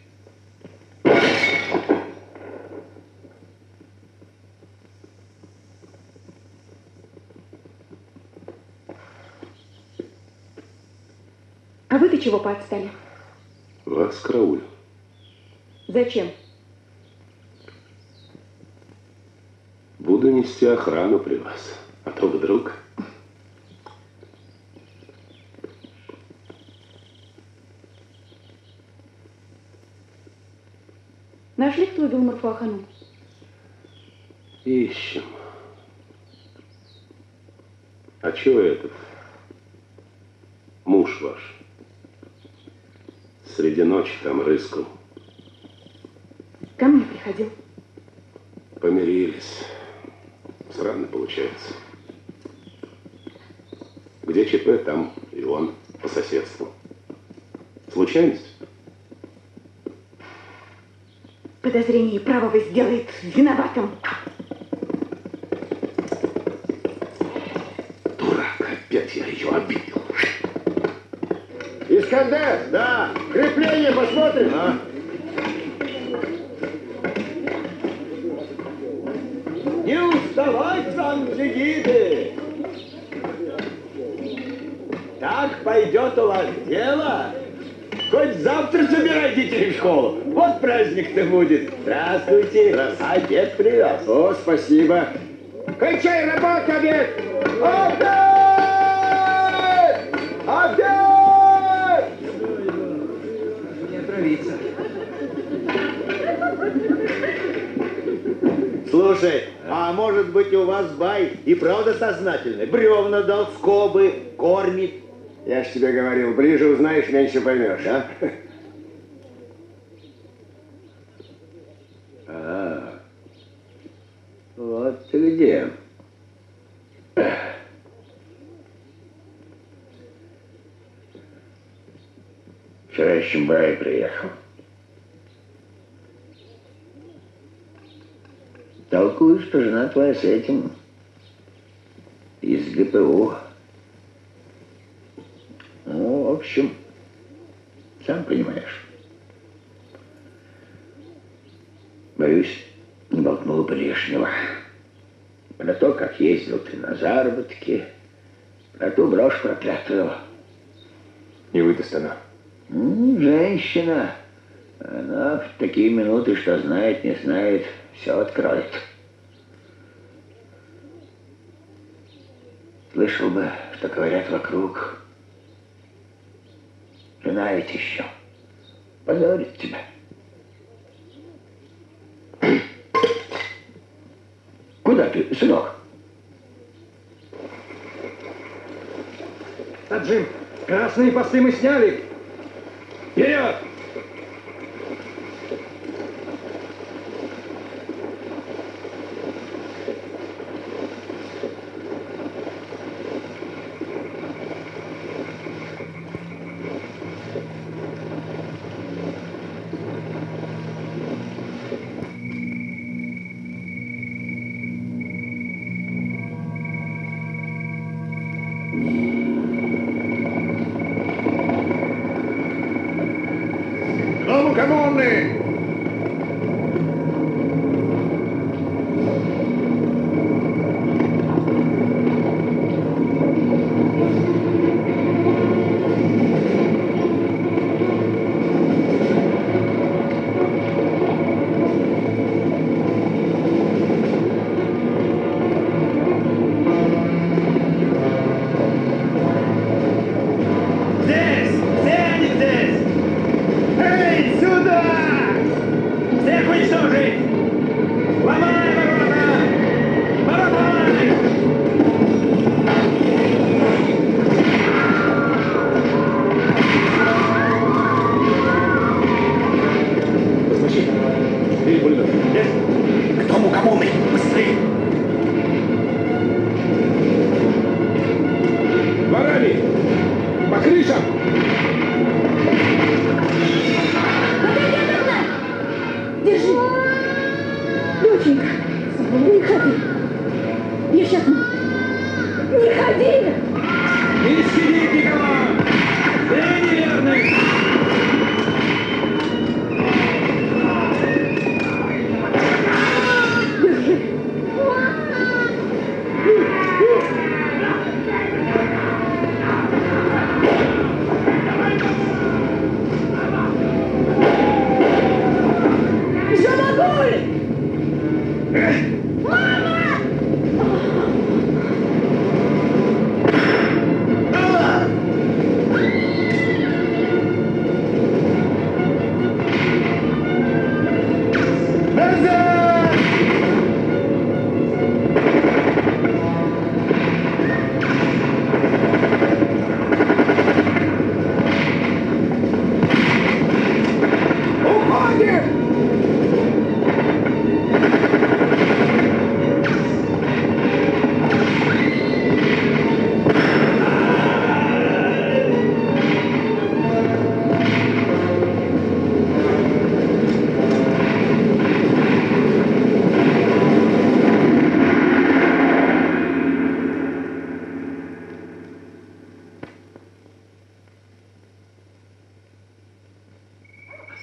А вы-то чего поотстали? Вас карауль. Зачем? Буду нести охрану при вас. А то вдруг... Нашли, кто убил Марфуа Ханум? Ищем. А чего этот муж ваш среди ночи там рыскал? Ко мне приходил. Помирились. Странно получается. Где ЧП, там и он по соседству. Случайность? Подозрение правого сделает виноватым. Дурак, опять я ее обидел. Искандер, да, крепление посмотрим. А? Не уставать, санджигиты! Так пойдет у вас дело? Хоть завтра собирай детей в школу. Вот праздник-то будет. Здравствуйте. Здравствуйте. Обед привез. О, спасибо. Кончай работу, обед! Обед! Обед! Не отравиться. Слушай, а может быть у вас бай и правда сознательный? Бревна дал, скобы, кормит. Я ж тебе говорил, ближе узнаешь, меньше поймешь, а? А, вот ты где. Вчера из Чимбая приехал. Толкую, что жена твоя с этим из ГПУ. Ну, в общем, сам понимаешь. Боюсь, не болтнул бы лишнего. Про то, как ездил ты на заработки, про ту брошь проклятую. Не выдаст она. Женщина. Она в такие минуты, что знает, не знает, все откроет. Слышал бы, что говорят вокруг. Жена ведь еще позорит тебя. Куда ты, сынок? Таджим, красные посты мы сняли. Вперед! дому коммуны!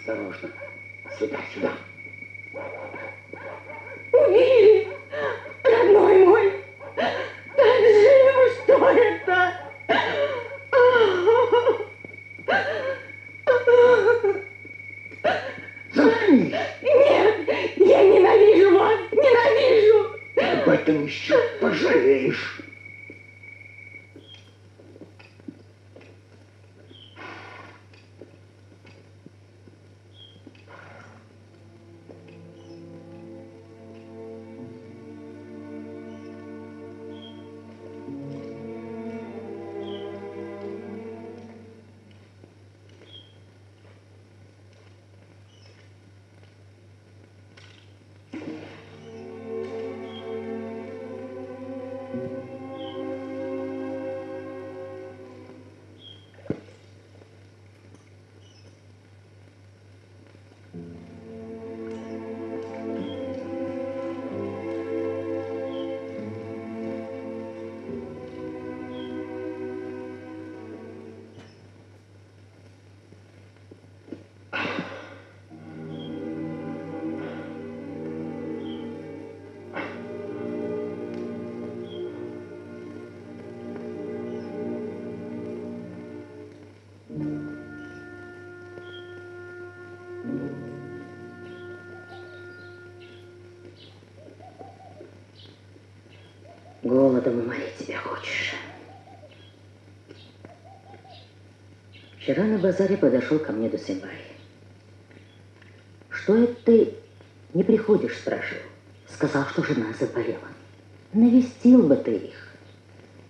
Осторожно. Сюда, сюда. Убили! Родной мой! Таджим, что это? Заткнись! Нет! Я ненавижу вас! Ненавижу! Об этом еще пожалеешь. Голодом уморить тебя хочешь. Вчера на базаре подошел ко мне Дусимбай. Что это ты не приходишь, спрашивал. Сказал, что жена заболела. Навестил бы ты их.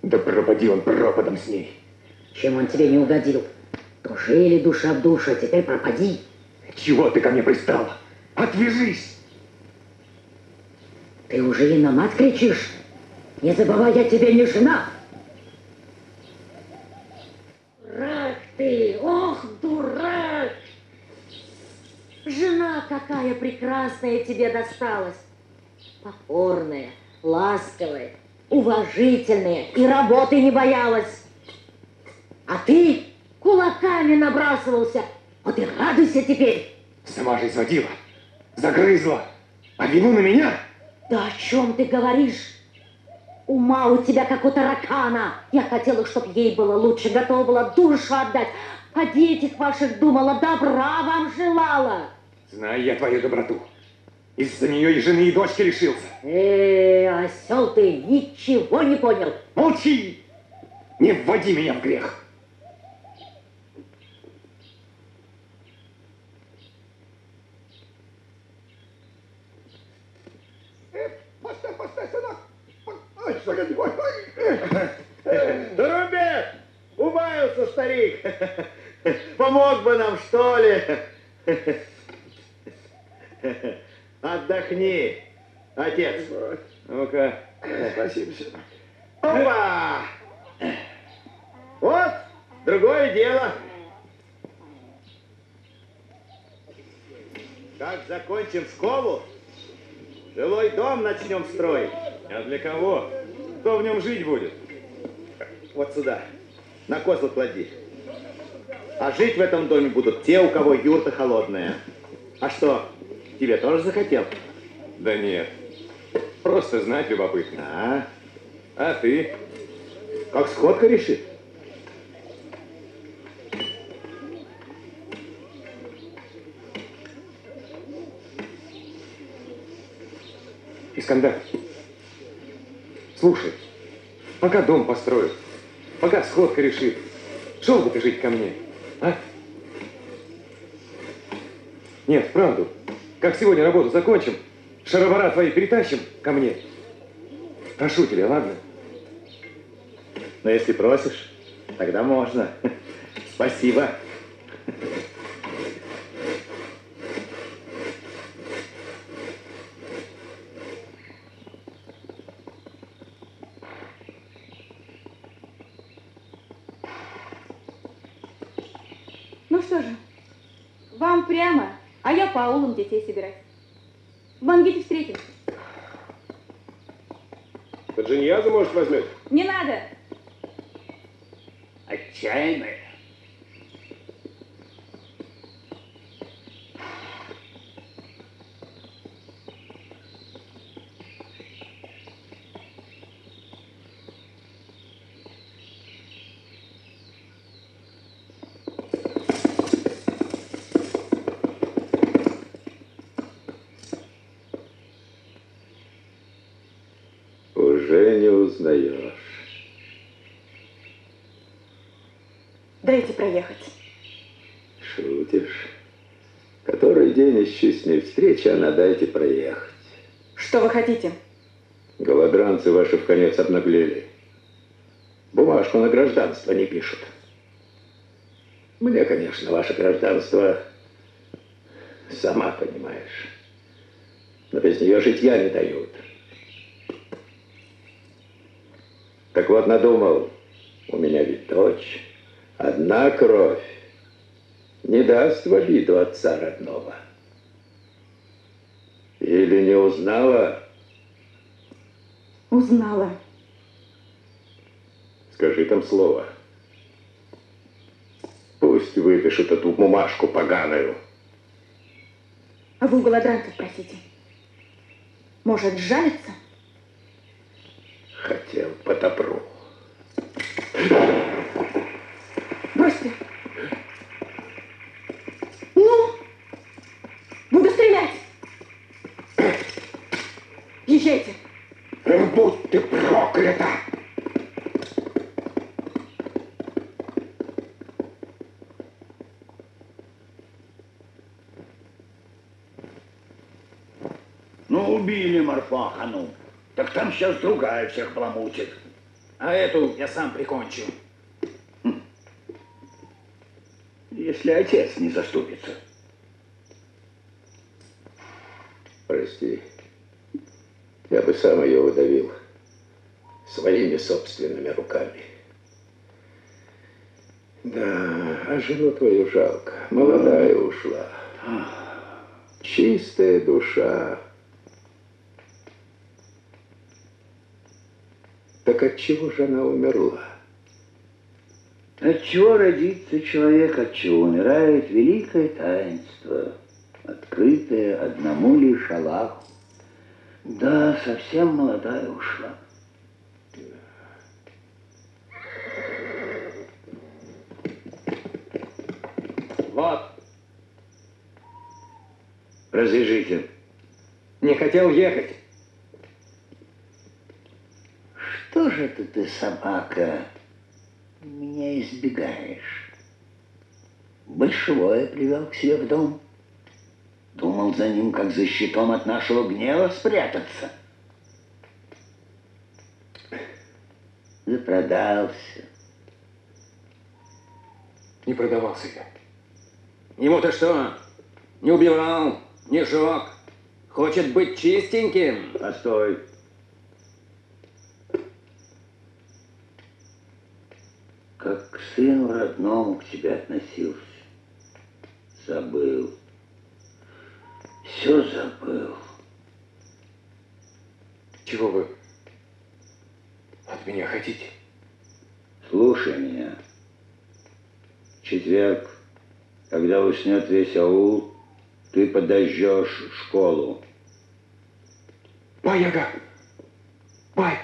Да пропади он пропадом с ней. Чем он тебе не угодил? То жили душа в душу, а теперь пропади. Чего ты ко мне пристала? Отвяжись! Ты уже и на мать кричишь. Не забывай, я тебе не жена. Дурак ты, ох, дурак! Жена какая прекрасная тебе досталась. Покорная, ласковая, уважительная и работы не боялась. А ты кулаками набрасывался Вот и радуйся теперь. Сама же изводила, загрызла, а вину на меня? Да о чем ты говоришь? Ума у тебя, как у таракана. Я хотела, чтобы ей было лучше, готова была душу отдать. О детях ваших думала, добра вам желала. Знаю я твою доброту. Из-за нее и жены, и дочки лишился. Осел ты, ничего не понял. Молчи! Не вводи меня в грех. Постой, сынок! Ой, погоди, ой. Дурубек! Убавился старик! Помог бы нам, что ли? Отдохни, отец. Ну-ка. Спасибо, сынок. Опа! Вот, другое дело. Как закончим школу, жилой дом начнем строить. А для кого? Кто в нем жить будет? Вот сюда, на козлы клади. А жить в этом доме будут те, у кого юрта холодная. А что, тебе тоже захотел? Да нет. Просто знать любопытно. А ты? Как сходка решит? Искандар, слушай, пока дом построят, пока сходка решит, шел бы ты жить ко мне, а? Нет, вправду, как сегодня работу закончим, шаровара твои перетащим ко мне. Прошу тебя, ладно? Но если просишь, тогда можно. Спасибо. Ну что же, вам прямо, а я по аулам детей собирать. В Бангите встретимся. Таджиньязу, может, возьмете? Не надо. Отчаянная. Уже не узнаешь. Дайте проехать. Шутишь. Который день ищи с ней встречи, а на дайте проехать. Что вы хотите? Голодранцы ваши в конец обнаглели. Бумажку на гражданство не пишут. Мне, конечно, ваше гражданство, сама понимаешь. Но без нее житья не дают. Так вот, надумал, у меня ведь дочь, одна кровь, не даст в обиду отца родного. Или не узнала? Узнала. Скажи там слово. Пусть выпишут эту бумажку поганую. А вы у голодранцев просите. Может, жалится? Хотел по добру. Бросьте. Ну, буду стрелять. Езжайте. Будь ты проклята! Ну, убили Марфахану. Так там сейчас другая всех баламутит. А эту я сам прикончу. Если отец не заступится. Прости, я бы сам ее удавил своими собственными руками. Да, а жену твою жалко. Молодая ушла. Чистая душа. Так от чего же она умерла? От чего родится человек, от чего умирает, великое таинство, открытое одному лишь Аллаху. Да, совсем молодая ушла. Вот. Разрешите. Не хотел ехать. Что же это ты, собака, меня избегаешь? Большевое привел к себе в дом. Думал за ним, как за щитом от нашего гнева спрятаться. Запродался. Не продавался я. Ему-то что? Не убивал, не жег. Хочет быть чистеньким. Постой. Как к сыну родному к тебе относился. Забыл. Все забыл. Чего вы от меня хотите? Слушай меня. В четверг, когда уснет весь аул, ты подожжешь школу. Бай-Яга! Бай!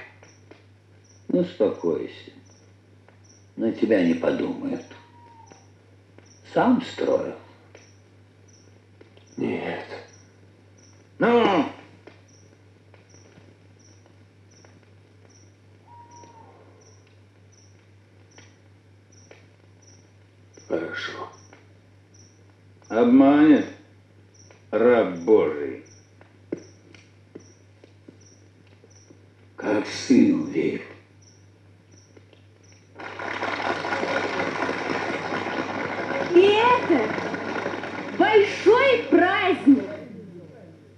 Ну, успокойся. На тебя не подумают. Сам строил. Нет. Ну? Хорошо. Обманет раб Божий. Как сыну верю. И это большой праздник.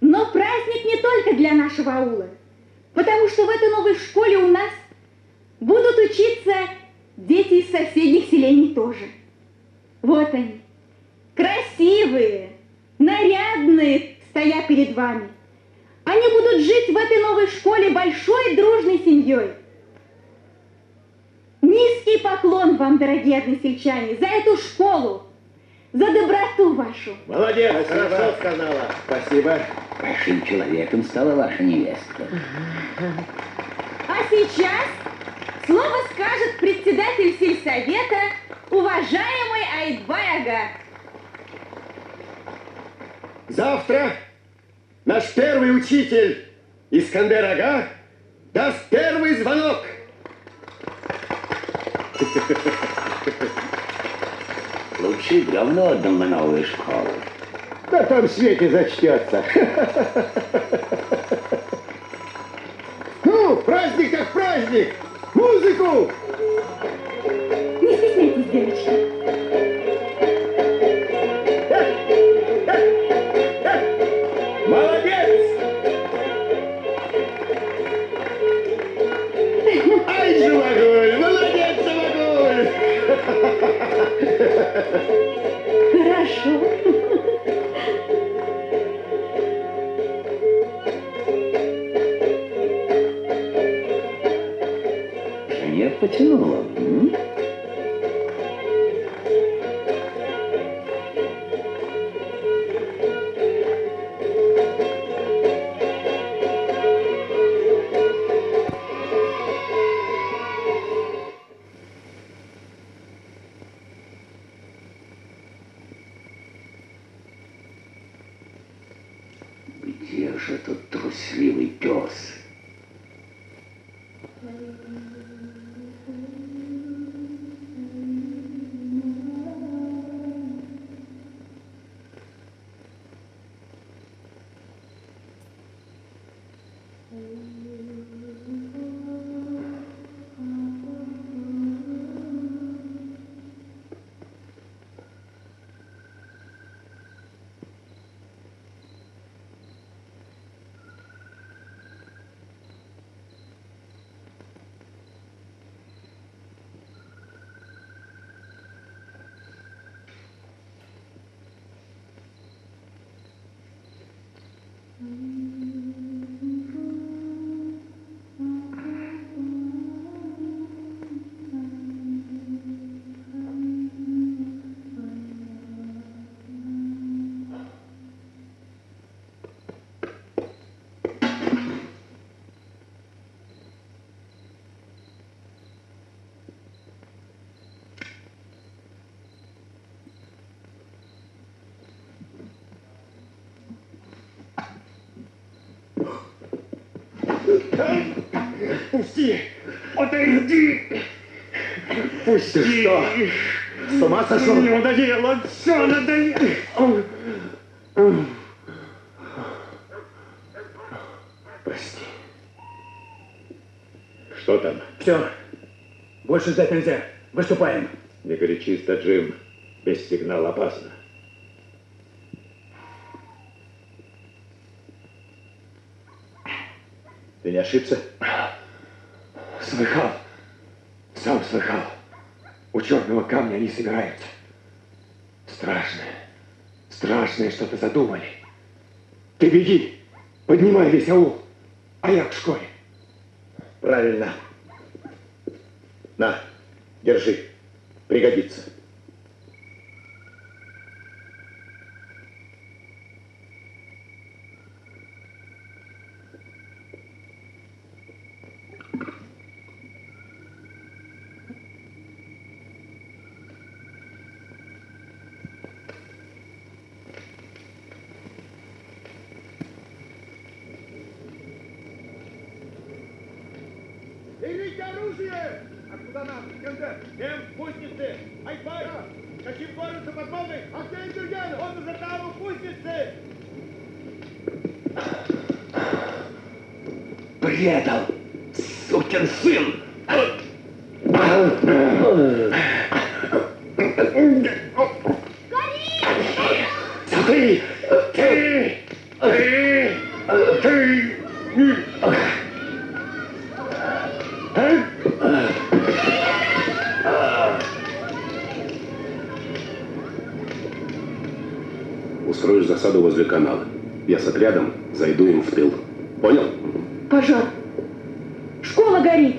Но праздник не только для нашего аула. Потому что в этой новой школе у нас будут учиться дети из соседних селений тоже. Вот они, красивые, нарядные, стоя перед вами. Они будут жить в этой новой школе большой дружной семьей. Низкий поклон вам, дорогие односельчане, за эту школу, за доброту вашу. Молодец, Спасибо. хорошо сказала. Спасибо. Большим человеком стала ваша невестка. А сейчас слово скажет председатель сельсовета, уважаемый Айтбай-ага. Завтра наш первый учитель Искандер Ага даст первый звонок. Лучше говно отдал на новую школу. Да там в свете зачтется. Ну, праздник как праздник. Музыку! Не стесняйтесь, девочки. Молодец! Ай, Живагуль! Молодец, Живагуль! Хорошо. Жене потянула. Где же тот трусливый пес? Пусти! Отойди! Пусти! Ты что? С ума сошел? Мне надоело, все надоело. Прости. Что там? Все. Больше ждать нельзя. Выступаем. Не горячись, Таджим. Без сигнала опасно. Ты не ошибся? Слыхал. Сам слыхал. У черного камня они собираются. Страшное. Страшное что-то задумали. Ты беги. Поднимай весь аул. А я к школе. Правильно. На, держи. Пригодится. Берите оружие! А куда нам? Всем пустницы! Айпай! Каким город за подмогой? А где интеллигент? Он за таву пустницы! Предал! Сукин сын! Смотри! Ты! Устроишь засаду возле канала. Я с отрядом зайду им в тыл. Понял? Пожар. Школа горит.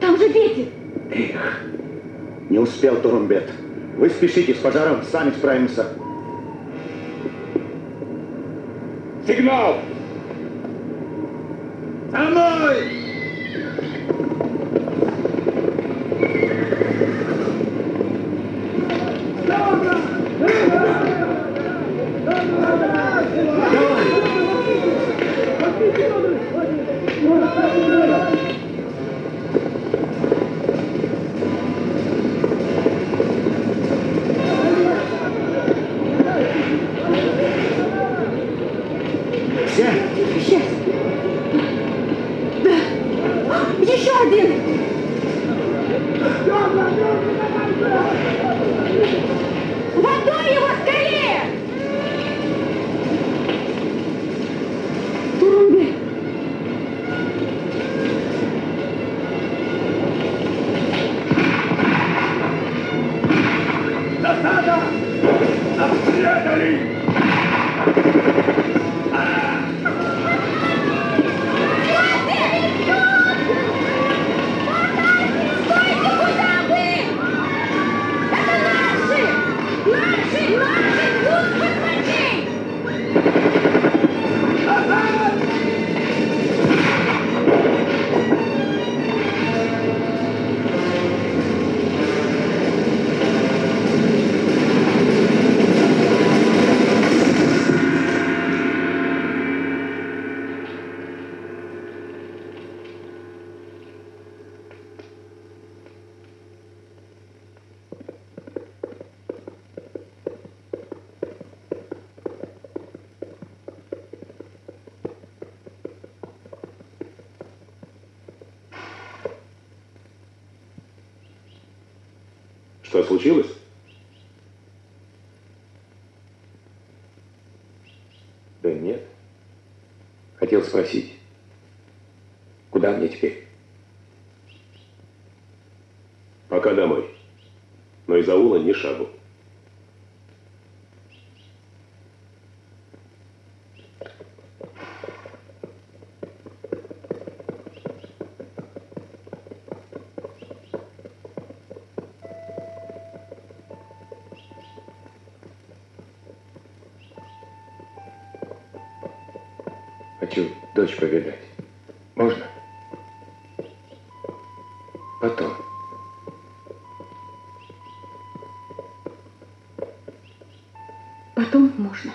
Там же дети. Эх, не успел Турумбет. Вы спешите с пожаром, сами справимся. Сигнал! За мной! Сейчас. Да. Еще один. Водой его скорее! Турумбе. Засада! Обстреляли! Что случилось? Да нет. Хотел спросить, куда мне теперь? Пока домой. Но из аула ни шагу. Хочу дочь повидать. Можно? Потом. Потом можно.